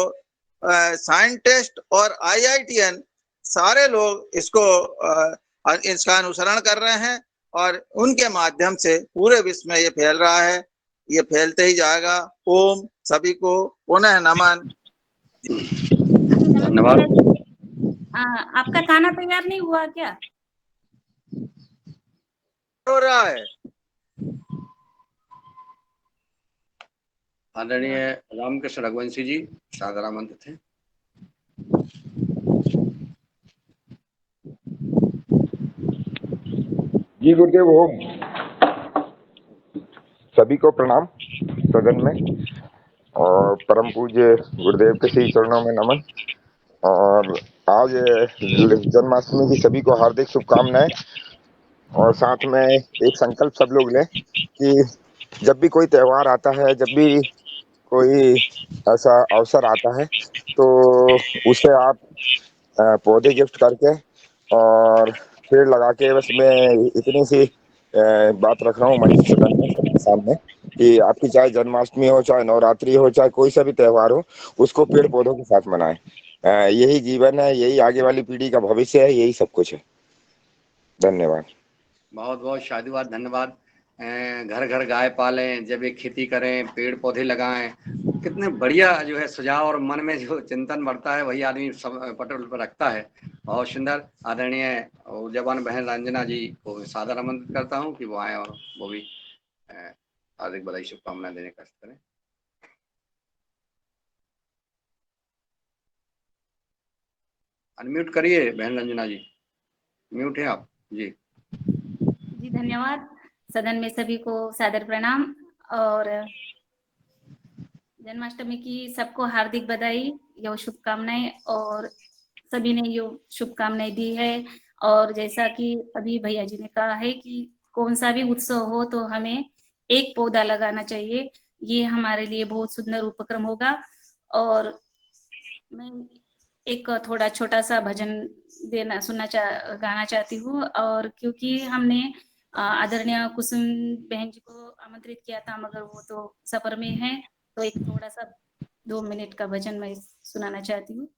साइंटिस्ट और IITian सारे लोग इसका अनुसरण कर रहे हैं और उनके माध्यम से पूरे विश्व में ये फैल रहा है। ये फैलते ही जाएगा। ओम सभी को पुनः नमन। धन्यवाद। आपका खाना तैयार नहीं हुआ क्या? हो रहा है। आदरणीय रामकृष्ण रघुवंशी जी सादर आमंत्रित हैं। जी गुरुदेव ओम। सभी को प्रणाम सदन में और परम पूज्य गुरुदेव के श्री चरणों में नमन। और आज जन्माष्टमी की सभी को हार्दिक शुभकामनाएं और साथ में एक संकल्प सब लोग लें कि जब भी कोई त्योहार आता है, जब भी कोई ऐसा अवसर आता है तो उसे आप पौधे गिफ्ट करके और पेड़ लगा के, बस मैं इतनी सी बात रख रहा हूँ मंच सदन में सबके सामने कि आपकी चाहे जन्माष्टमी हो, चाहे नवरात्रि हो, चाहे कोई सा भी त्योहार हो, उसको पेड़ पौधों के साथ मनाएं। यही जीवन है, यही आगे वाली पीढ़ी का भविष्य है, यही सब कुछ है। धन्यवाद। बहुत बहुत शादीवाद, धन्यवाद। घर घर गाय पालें, जब एक खेती करें, पेड़ पौधे लगाएं, कितने बढ़िया जो है सुझाव, और मन में जो चिंतन बढ़ता है वही आदमी सब पटल पर रखता है। बहुत सुंदर। आदरणीय ऊर्जावान बहन रंजना जी को सादर आमंत्रित करता हूँ कि वो आए और वो भी हार्दिक बधाई शुभकामनाएं देने का करें। अनम्यूट करिए बहन रंजना जी, म्यूट है आप जी। जी धन्यवाद। सदन में सभी को सादर प्रणाम और जन्माष्टमी की सबको हार्दिक बधाई या शुभकामनाएं, और सभी ने ये शुभकामनाएं दी है। और जैसा कि अभी भैया जी ने कहा है कि कौन सा भी उत्सव हो तो हमें एक पौधा लगाना चाहिए, ये हमारे लिए बहुत सुंदर उपक्रम होगा। और मैं एक थोड़ा छोटा सा भजन गाना चाहती हूँ, और क्योंकि हमने आदरणीय कुसुम बहन जी को आमंत्रित किया था मगर वो तो सफर में है, तो एक थोड़ा सा 2 मिनट का भजन मैं सुनाना चाहती हूँ।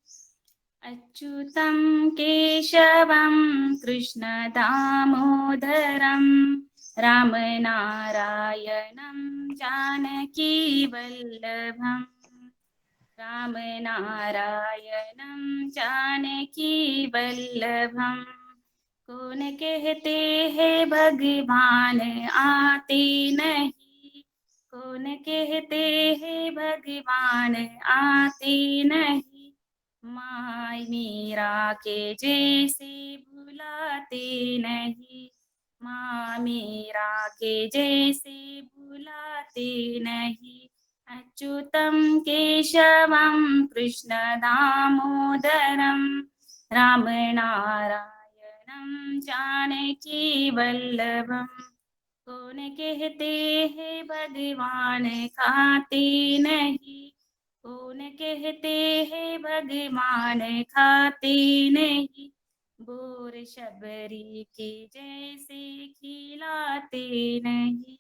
अच्युतं केशवं कृष्ण दामोदरं राम नारायणं जानकी वल्लभं, राम नारायणं जानकी वल्लभं। कौन कहते हैं भगवान आते नहीं, कौन कहते हैं भगवान आते नहीं, माय मीरा के जैसे बुलाते नहीं, माँ मीरा के जैसे बुलाते नहीं। अच्युतं केशवं कृष्ण दामोदरं राम नारायणं जानकी वल्लभं। कौन कहते हैं भगवान खाते नहीं, कौन कहते हैं भगवान खाते नहीं, बोर शबरी के जैसे खिलाते नहीं,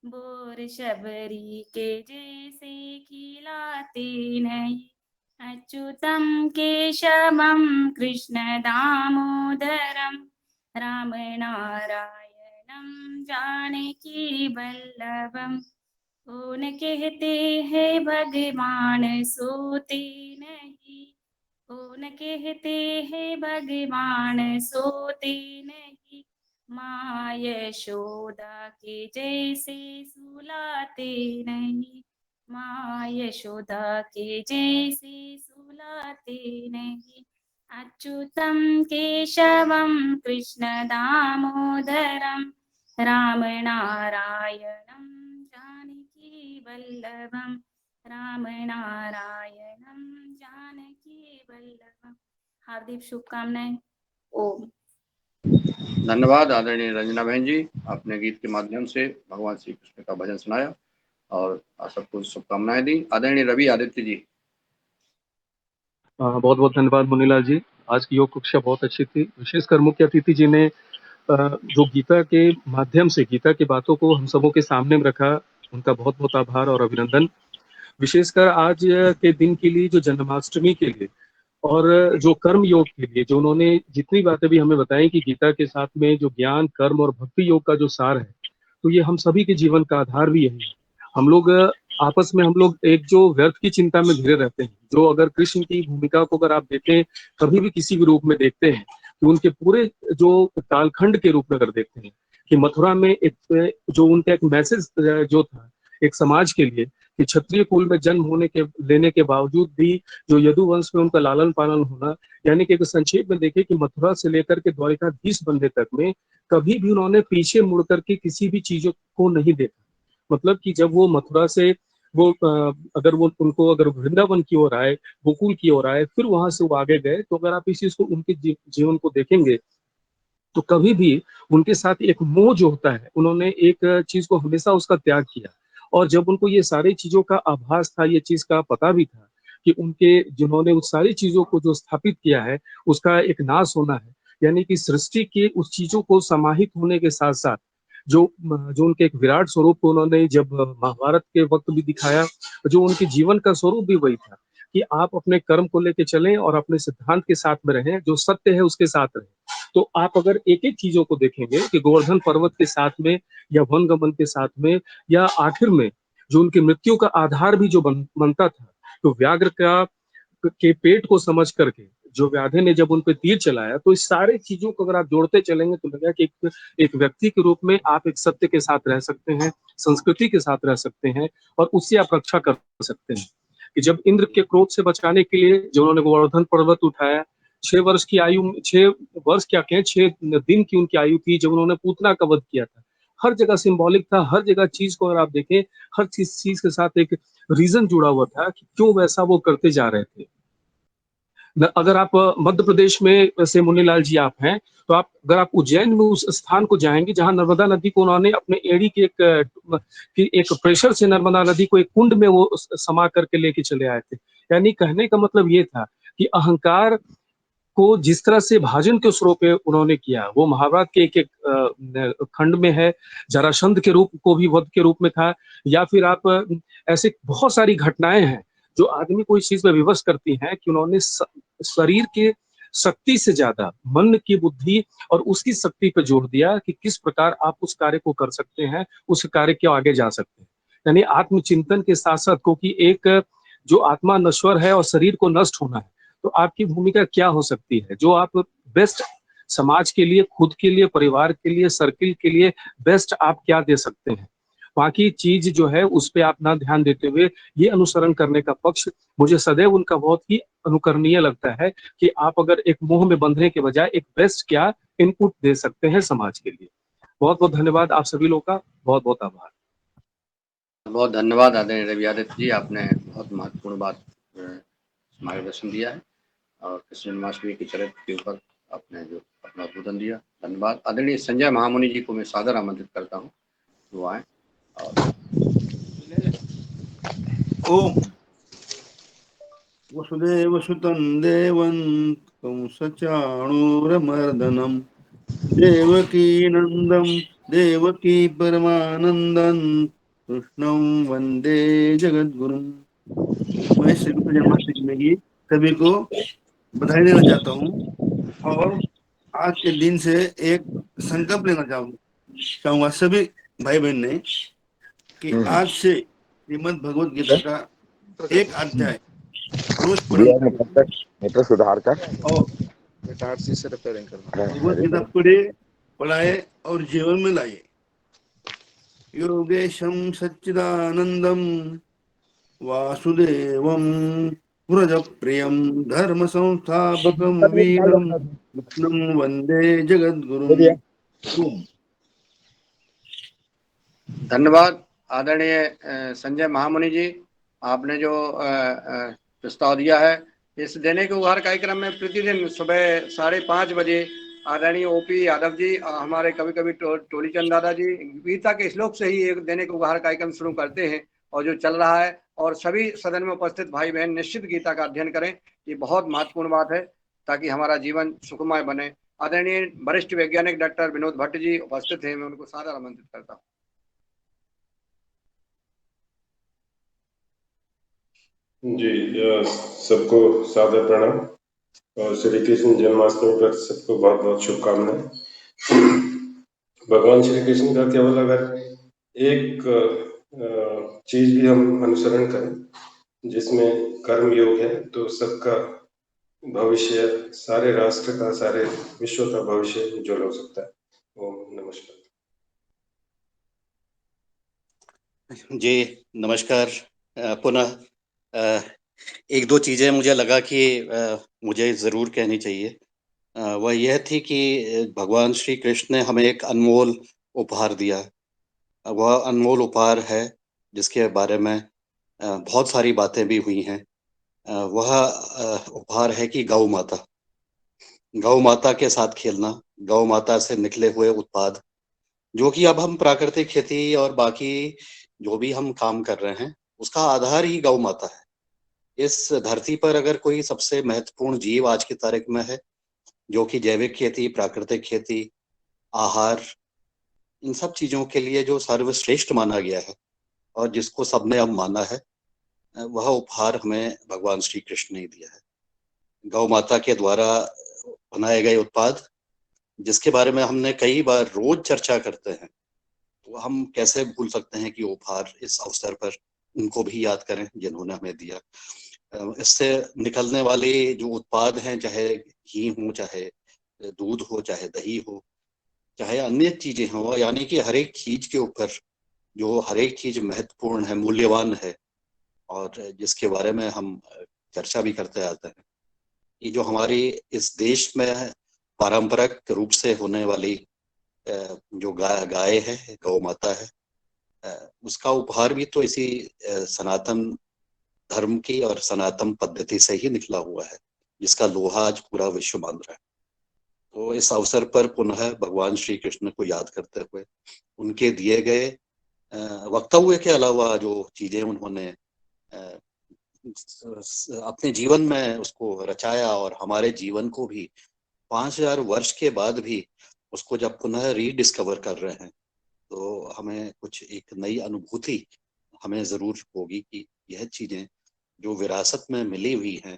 बोर शबरी के जैसे खिलाते नहीं। अच्युतं केशवं कृष्ण दामोदरं राम नारायणं जानकी वल्लभं। कौन कहते हैं भगवान सोते नहीं, कौन कहते हैं भगवान सोते नहीं, माँ यशोदा के जैसे सुलाते नहीं, माँ यशोदा के जैसे सुलाते नहीं। अच्युतं केशवं कृष्ण दामोदरं राम नारायणं जानकी वल्लभं, राम नारायणं जानकी वल्लभं। हार्दिक शुभकामनाएं। ओम। धन्यवाद आदरणीय रंजना बहन जी, आपने गीत के माध्यम से भगवान श्री कृष्ण का भजन सुनाया और सबको शुभकामनाएं दी। आदरणीय रवि आदित्य जी। बहुत बहुत धन्यवाद मुनीलाल जी। आज की योग कक्षा बहुत अच्छी थी। विशेषकर मुख्य अतिथि जी ने जो गीता के माध्यम से गीता की बातों को हम सबों के सामने में रखा, उनका बहुत बहुत आभार और अभिनंदन। विशेषकर आज के दिन के लिए, जो जन्माष्टमी के लिए और जो कर्म योग के लिए, जो उन्होंने जितनी बातें भी हमें बताई कि गीता के साथ में जो ज्ञान, कर्म और भक्ति योग का जो सार है, तो ये हम सभी के जीवन का आधार भी यही है। हम लोग आपस में हम लोग एक जो व्यर्थ की चिंता में घिरे रहते हैं, जो अगर कृष्ण की भूमिका को अगर आप देखें कभी भी किसी भी रूप में देखते हैं, कि उनके पूरे जो कालखंड के रूप में अगर देखते हैं कि मथुरा में एक जो उनका एक मैसेज जो था एक समाज के लिए, कि क्षत्रिय कुल में जन्म लेने के बावजूद भी जो यदुवंश में उनका लालन पालन होना, यानी कि संक्षेप में देखें कि मथुरा से लेकर के द्वारिकाधीश बनने तक में कभी भी उन्होंने पीछे मुड़ करके किसी भी चीजों को नहीं देखा। मतलब कि जब वो मथुरा से वो अगर वो उनको अगर वृंदावन की ओर आए, गोकुल की ओर आए, फिर वहां से वो आगे गए, तो अगर आप इस चीज को उनके जीवन को देखेंगे तो कभी भी उनके साथ एक मोह जो होता है, उन्होंने एक चीज को हमेशा उसका त्याग किया। और जब उनको ये सारी चीजों का आभास था, ये चीज का पता भी था, कि उनके जिन्होंने उस सारी चीजों को जो स्थापित किया है उसका एक नाश होना है, यानी कि सृष्टि के उस चीजों को समाहित होने के साथ साथ जो जो उनके एक विराट स्वरूप को उन्होंने जब महाभारत के वक्त भी दिखाया, जो उनके जीवन का स्वरूप भी वही था कि आप अपने कर्म को लेके चलें और अपने सिद्धांत के साथ में रहें, जो सत्य है उसके साथ रहें। तो आप अगर एक एक चीजों को देखेंगे कि गोवर्धन पर्वत के साथ में या वनगमन के साथ में या आखिर में जो उनकी मृत्यु का आधार भी जो बनता था, तो व्याघ्र के पेट को समझ करके जो व्याधे ने जब उन पे तीर चलाया, तो इस सारे चीजों को अगर आप जोड़ते चलेंगे तो लगा कि एक व्यक्ति के रूप में आप एक सत्य के साथ रह सकते हैं, संस्कृति के साथ रह सकते हैं और उससे आप रक्षा कर सकते हैं। कि जब इंद्र के क्रोध से बचाने के लिए जो उन्होंने गोवर्धन पर्वत उठाया, 6 वर्ष की आयु, 6 वर्ष क्या कहें, 6 दिन की उनकी आयु थी जब उन्होंने पूतना का वध किया था। हर जगह सिंबॉलिक था, हर जगह चीज को अगर आप देखें, हर चीज के साथ एक रीजन जुड़ा हुआ था कि क्यों वैसा वो करते जा रहे थे। अगर आप मध्य प्रदेश में से मुनीलाल जी आप हैं, तो आप अगर आप उज्जैन में उस स्थान को जाएंगे जहां नर्मदा नदी को उन्होंने अपने एड़ी के एक प्रेशर से नर्मदा नदी को एक कुंड में वो समा करके लेके चले आए थे। यानी कहने का मतलब ये था कि अहंकार को जिस तरह से भाजन के स्वरूप पे उन्होंने किया, वो महाभारत के एक खंड में है। जरासंध के रूप को भी वध के रूप में था, या फिर आप ऐसे बहुत सारी घटनाएं हैं जो आदमी को इस चीज में विवश करती हैं कि उन्होंने शरीर के शक्ति से ज्यादा मन की बुद्धि और उसकी शक्ति पर जोर दिया कि किस प्रकार आप उस कार्य को कर सकते हैं, उस कार्य के आगे जा सकते हैं। यानी आत्मचिंतन के साथ साथ, क्योंकि एक जो आत्मा नश्वर है और शरीर को नष्ट होना है, तो आपकी भूमिका क्या हो सकती है, जो आप बेस्ट समाज के लिए, खुद के लिए, परिवार के लिए, सर्किल के लिए बेस्ट आप क्या दे सकते हैं। बाकी चीज जो है उस पे आप ना ध्यान देते हुए ये अनुसरण करने का पक्ष मुझे सदैव उनका बहुत ही अनुकरणीय लगता है कि आप अगर एक मोह में बंधने के बजाय एक बेस्ट क्या इनपुट दे सकते हैं समाज के लिए। बहुत बहुत धन्यवाद आप सभी लोगों का, बहुत बहुत आभार। बहुत धन्यवाद आदरणीय रवि आदित्य जी, आपने बहुत महत्वपूर्ण बात मार्गदर्शन दिया है और कृष्ण जन्माष्टमी के चरित्र के ऊपर आपने जो अपना उद्बोधन दिया, धन्यवाद। आदरणीय संजय महामुनि जी को मैं सादर आमंत्रित करता हूँ, वो आए। ओम वसुदेव सुतं देवं कंसचाणूरमर्दनं देवकी नंदं देवकी परमानंदं कृष्णं वंदे जगद्गुरुं। मैं श्री कृष्ण जन्माष्टमी की सभी को बधाई देना चाहता हूँ और आज के दिन से एक संकल्प लेना चाहूँगा सभी भाई बहन ने कि आज से श्रीमद् भगवद गीता का एक अध्याय रोज नेत्र सुधार कर और भगवद गीता पढ़ाए और जीवन में लाए। योगेशम सच्चिदानंदम वासुदेवम पुरजप्रियम धर्म संस्थापकम वीरम कृष्णं वंदे जगद्गुरुं। धन्यवाद आदरणीय संजय महामुनि जी, आपने जो प्रस्ताव दिया है। इस देने के उपहार कार्यक्रम में प्रतिदिन सुबह 5:30 बजे आदरणीय ओपी यादव जी, हमारे कभी कभी टोलीचंद दादा जी गीता के श्लोक से ही एक देने के उपहार कार्यक्रम शुरू करते हैं और जो चल रहा है, और सभी सदन में उपस्थित भाई बहन निश्चित गीता का अध्ययन करें। ये बहुत महत्वपूर्ण बात है ताकि हमारा जीवन सुखमय बने। आदरणीय वरिष्ठ वैज्ञानिक डॉक्टर विनोद भट्ट जी उपस्थित हैं, मैं उनको सादर आमंत्रित करता हूँ। जी, सबको सादर प्रणाम और श्री कृष्ण जन्माष्टमी पर सबको बहुत बहुत शुभकामनाएं। भगवान श्री कृष्ण का केवल अगर एक चीज भी हम अनुसरण करें जिसमें कर्म योग है, तो सबका भविष्य, सारे राष्ट्र का, सारे विश्व का भविष्य उज्जवल हो सकता है। ओम नमस्कार जी, नमस्कार। पुनः एक दो चीज़ें मुझे लगा कि मुझे ज़रूर कहनी चाहिए। वह यह थी कि भगवान श्री कृष्ण ने हमें एक अनमोल उपहार दिया। वह अनमोल उपहार है जिसके बारे में बहुत सारी बातें भी हुई हैं। वह उपहार है कि गौ माता, गौ माता के साथ खेलना, गौ माता से निकले हुए उत्पाद, जो कि अब हम प्राकृतिक खेती और बाकी जो भी हम काम कर रहे हैं उसका आधार ही गौ माता है। इस धरती पर अगर कोई सबसे महत्वपूर्ण जीव आज की तारीख में है, जो कि जैविक खेती, प्राकृतिक खेती, आहार, इन सब चीजों के लिए जो सर्वश्रेष्ठ माना गया है और जिसको सबने अब माना है, वह उपहार हमें भगवान श्री कृष्ण ने दिया है। गौ माता के द्वारा बनाए गए उत्पाद, जिसके बारे में हमने कई बार रोज चर्चा करते हैं, तो हम कैसे भूल सकते हैं कि उपहार इस अवसर पर उनको भी याद करें जिन्होंने हमें दिया। इससे निकलने वाले जो उत्पाद हैं, चाहे घी हो, चाहे दूध हो, चाहे दही हो, चाहे अन्य चीजें हो, यानी कि हर एक चीज के ऊपर जो हर एक चीज महत्वपूर्ण है, मूल्यवान है और जिसके बारे में हम चर्चा भी करते आते हैं, ये जो हमारी इस देश में पारंपरिक रूप से होने वाली जो गाय है, गौ माता है, उसका उपहार भी तो इसी सनातन धर्म की और सनातन पद्धति से ही निकला हुआ है, जिसका लोहा आज पूरा विश्व मान रहा है। तो इस अवसर पर पुनः भगवान श्री कृष्ण को याद करते हुए उनके दिए गए वक्तव्य के अलावा जो चीजें उन्होंने अपने जीवन में उसको रचाया और हमारे जीवन को भी 5000 वर्ष के बाद भी उसको जब पुनः रीडिस्कवर कर रहे हैं, तो हमें कुछ एक नई अनुभूति हमें जरूर होगी कि यह चीजें जो विरासत में मिली हुई हैं,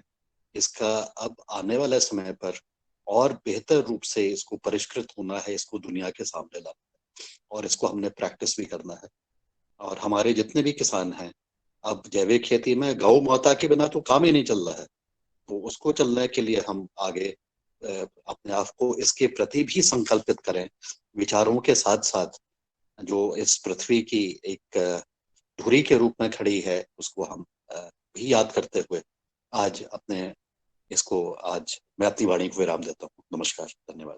इसका अब आने वाले समय पर और बेहतर रूप से इसको परिष्कृत होना है, इसको दुनिया के सामने लाना है और इसको हमने प्रैक्टिस भी करना है। और हमारे जितने भी किसान हैं, अब जैविक खेती में गौ माता के बिना तो काम ही नहीं चल रहा है, तो उसको चलने के लिए हम आगे अपने आप को इसके प्रति भी संकल्पित करें, विचारों के साथ साथ जो इस पृथ्वी की एक धुरी के रूप में खड़ी है, उसको हम भी याद करते हुए आज मैं अपनी वाणी को विराम देता हूँ। नमस्कार, धन्यवाद।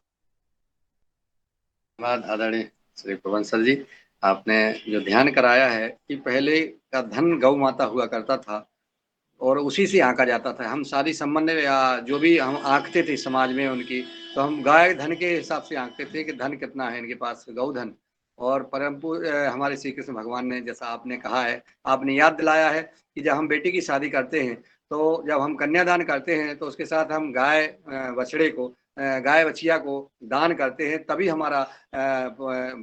धन्यवाद आदरणीय श्री पवन सर जी, आपने जो ध्यान कराया है कि पहले का धन गौ माता हुआ करता था और उसी से आंका जाता था। हम सारी संबंध या जो भी हम आंकते थे समाज में उनकी, तो हम गाय धन के हिसाब से आंकते थे कि धन कितना है इनके पास, गौ धन। और परम हमारे श्री कृष्ण भगवान ने, जैसा आपने कहा है, आपने याद दिलाया है कि जब हम बेटी की शादी करते हैं, तो जब हम कन्यादान करते हैं तो उसके साथ हम गाय बछड़े को, गाय बछिया को दान करते हैं, तभी हमारा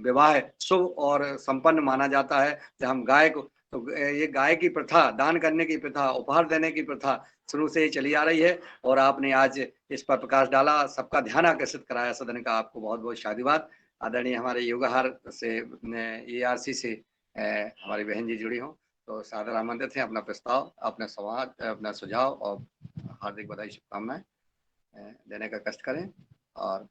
विवाह शुभ और संपन्न माना जाता है। जब हम गाय को, तो ये गाय की प्रथा, दान करने की प्रथा, उपहार देने की प्रथा शुरू से ही चली आ रही है और आपने आज इस पर प्रकाश डाला, सबका ध्यान आकर्षित कराया सदन का। आपको बहुत बहुत शादीवाद। आदरणीय हमारे युगाहार से ARC से हमारी बहन जी जुड़ी हों, तो सादर आमंत्रित हैं अपना प्रस्ताव, अपना संवाद, अपना सुझाव और हार्दिक बधाई शुभकामनाएं देने का कष्ट करें। और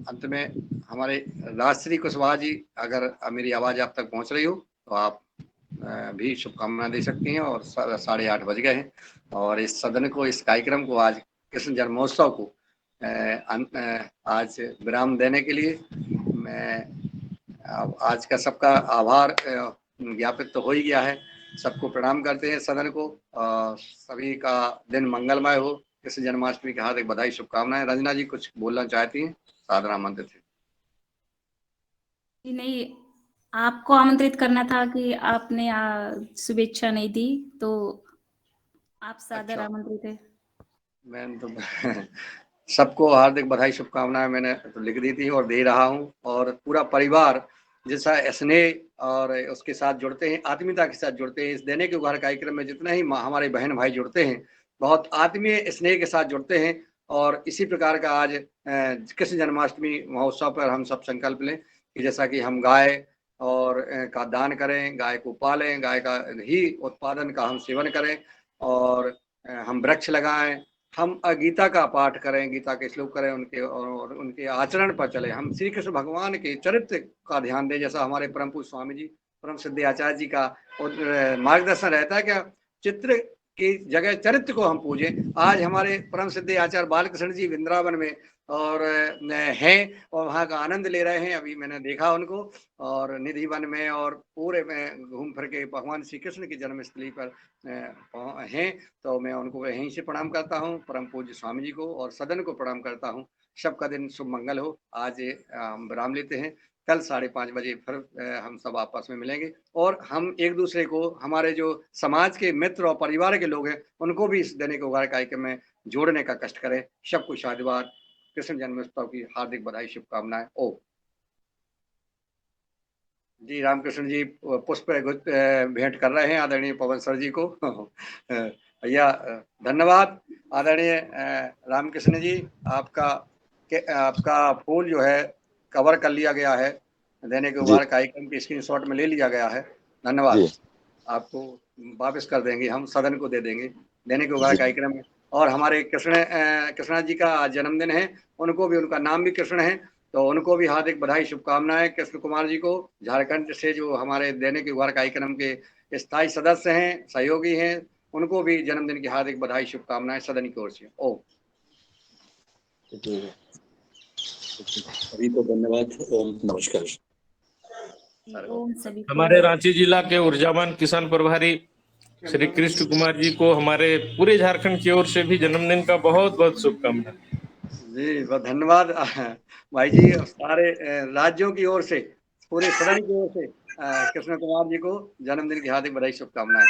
अंत में हमारे राजश्री कुशवाहा जी, अगर मेरी आवाज़ आप तक पहुंच रही हो तो आप भी शुभकामनाएं दे सकती हैं। और 8:30 बज गए हैं और इस सदन को, इस कार्यक्रम को, आज कृष्ण जन्मोत्सव को आज विराम देने के लिए मैं आज का सबका आभार ज्ञापित तो हो ही गया है। सबको प्रणाम करते हैं सदन को। सभी का दिन मंगलमय हो। कृष्ण जन्माष्टमी की हार्दिक बधाई शुभकामनाएं। रंजना जी कुछ बोलना चाहती हैं? सादर आमंत्रित है। नहीं, आपको आमंत्रित करना था कि आपने शुभेच्छा नहीं दी, तो आप सादर आमंत्रित है। मैं तो सबको हार्दिक बधाई शुभकामनाएं मैंने तो लिख दी थी और दे रहा हूं। और पूरा परिवार जैसा स्नेह और उसके साथ जुड़ते हैं, आत्मीयता के साथ जुड़ते हैं, इस देने के उपहार कार्यक्रम में जितने ही हमारे बहन भाई जुड़ते हैं, बहुत आत्मीय स्नेह के साथ जुड़ते हैं। और इसी प्रकार का आज कृष्ण जन्माष्टमी महोत्सव पर हम सब संकल्प लें कि जैसा कि हम गाय और का दान करें, गाय को पालें, गाय का ही उत्पादन का हम सेवन करें और हम वृक्ष लगाएं, हम गीता का पाठ करें, गीता के श्लोक करें, उनके और उनके आचरण पर चले, हम श्री कृष्ण भगवान के चरित्र का ध्यान दें। जैसा हमारे परम पूज्य स्वामी जी, परम सिद्धि आचार्य जी का मार्गदर्शन रहता है कि चित्र की जगह चरित्र को हम पूजें। आज हमारे परम सिद्धि आचार्य बालकृष्ण जी वृंदावन में और हैं और वहाँ का आनंद ले रहे हैं। अभी मैंने देखा उनको और निधि वन में और पूरे में घूम फिर के भगवान श्री कृष्ण की जन्मस्थली पर हैं। तो मैं उनको यहीं से प्रणाम करता हूँ, परम पूज्य स्वामी जी को और सदन को प्रणाम करता हूँ। सबका दिन शुभ मंगल हो। आज हम विराम लेते हैं कल 5:30 बजे फिर हम सब आपस में मिलेंगे और हम एक दूसरे को, हमारे जो समाज के मित्र और परिवार के लोग हैं, उनको भी इस दैनिक उगार कार्यक्रम में जोड़ने का कष्ट करें। सबको शादीवाद, कृष्ण जन्मोत्सव की हार्दिक बधाई, शुभकामनाएं। ओ जी, रामकृष्ण जी पुष्प भेंट कर रहे हैं आदरणीय पवन सर जी को। भैया धन्यवाद। आदरणीय रामकृष्ण जी, आपका फूल जो है कवर कर लिया गया है, दैनिक उगार कार्यक्रम की स्क्रीनशॉट में ले लिया गया है। धन्यवाद। आपको वापस कर देंगे, हम सदन को दे देंगे दैनिक उगार कार्यक्रम में। और हमारे कृष्णा जी का आज जन्मदिन है, उनको भी, उनका नाम भी कृष्ण है, तो उनको भी हार्दिक बधाई, शुभकामनाएं। कृष्ण कुमार जी को झारखंड से, जो हमारे दैनिक उगार कार्यक्रम के स्थायी सदस्य हैं, सहयोगी हैं, उनको भी जन्मदिन की हार्दिक बधाई, शुभकामनाएं सदन की ओर से। ओ सभी को धन्यवाद। ओम नमस्कार। हमारे रांची जिला के ऊर्जावान किसान प्रभारी श्री कृष्ण कुमार जी को हमारे पूरे झारखंड की ओर से भी जन्मदिन का बहुत बहुत शुभकामनाएं। जी बहुत धन्यवाद भाई जी। सारे राज्यों की ओर से, पूरे सदन की ओर से कृष्ण कुमार जी को जन्मदिन की हार्दिक बधाई, शुभकामनाएं।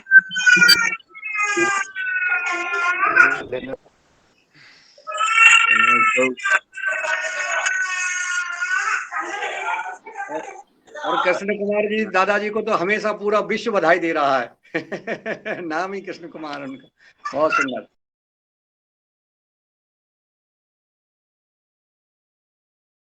और कृष्ण कुमार जी दादाजी को तो हमेशा पूरा विश्व बधाई दे रहा है। नाम ही कृष्ण कुमार उनका, बहुत सुंदर।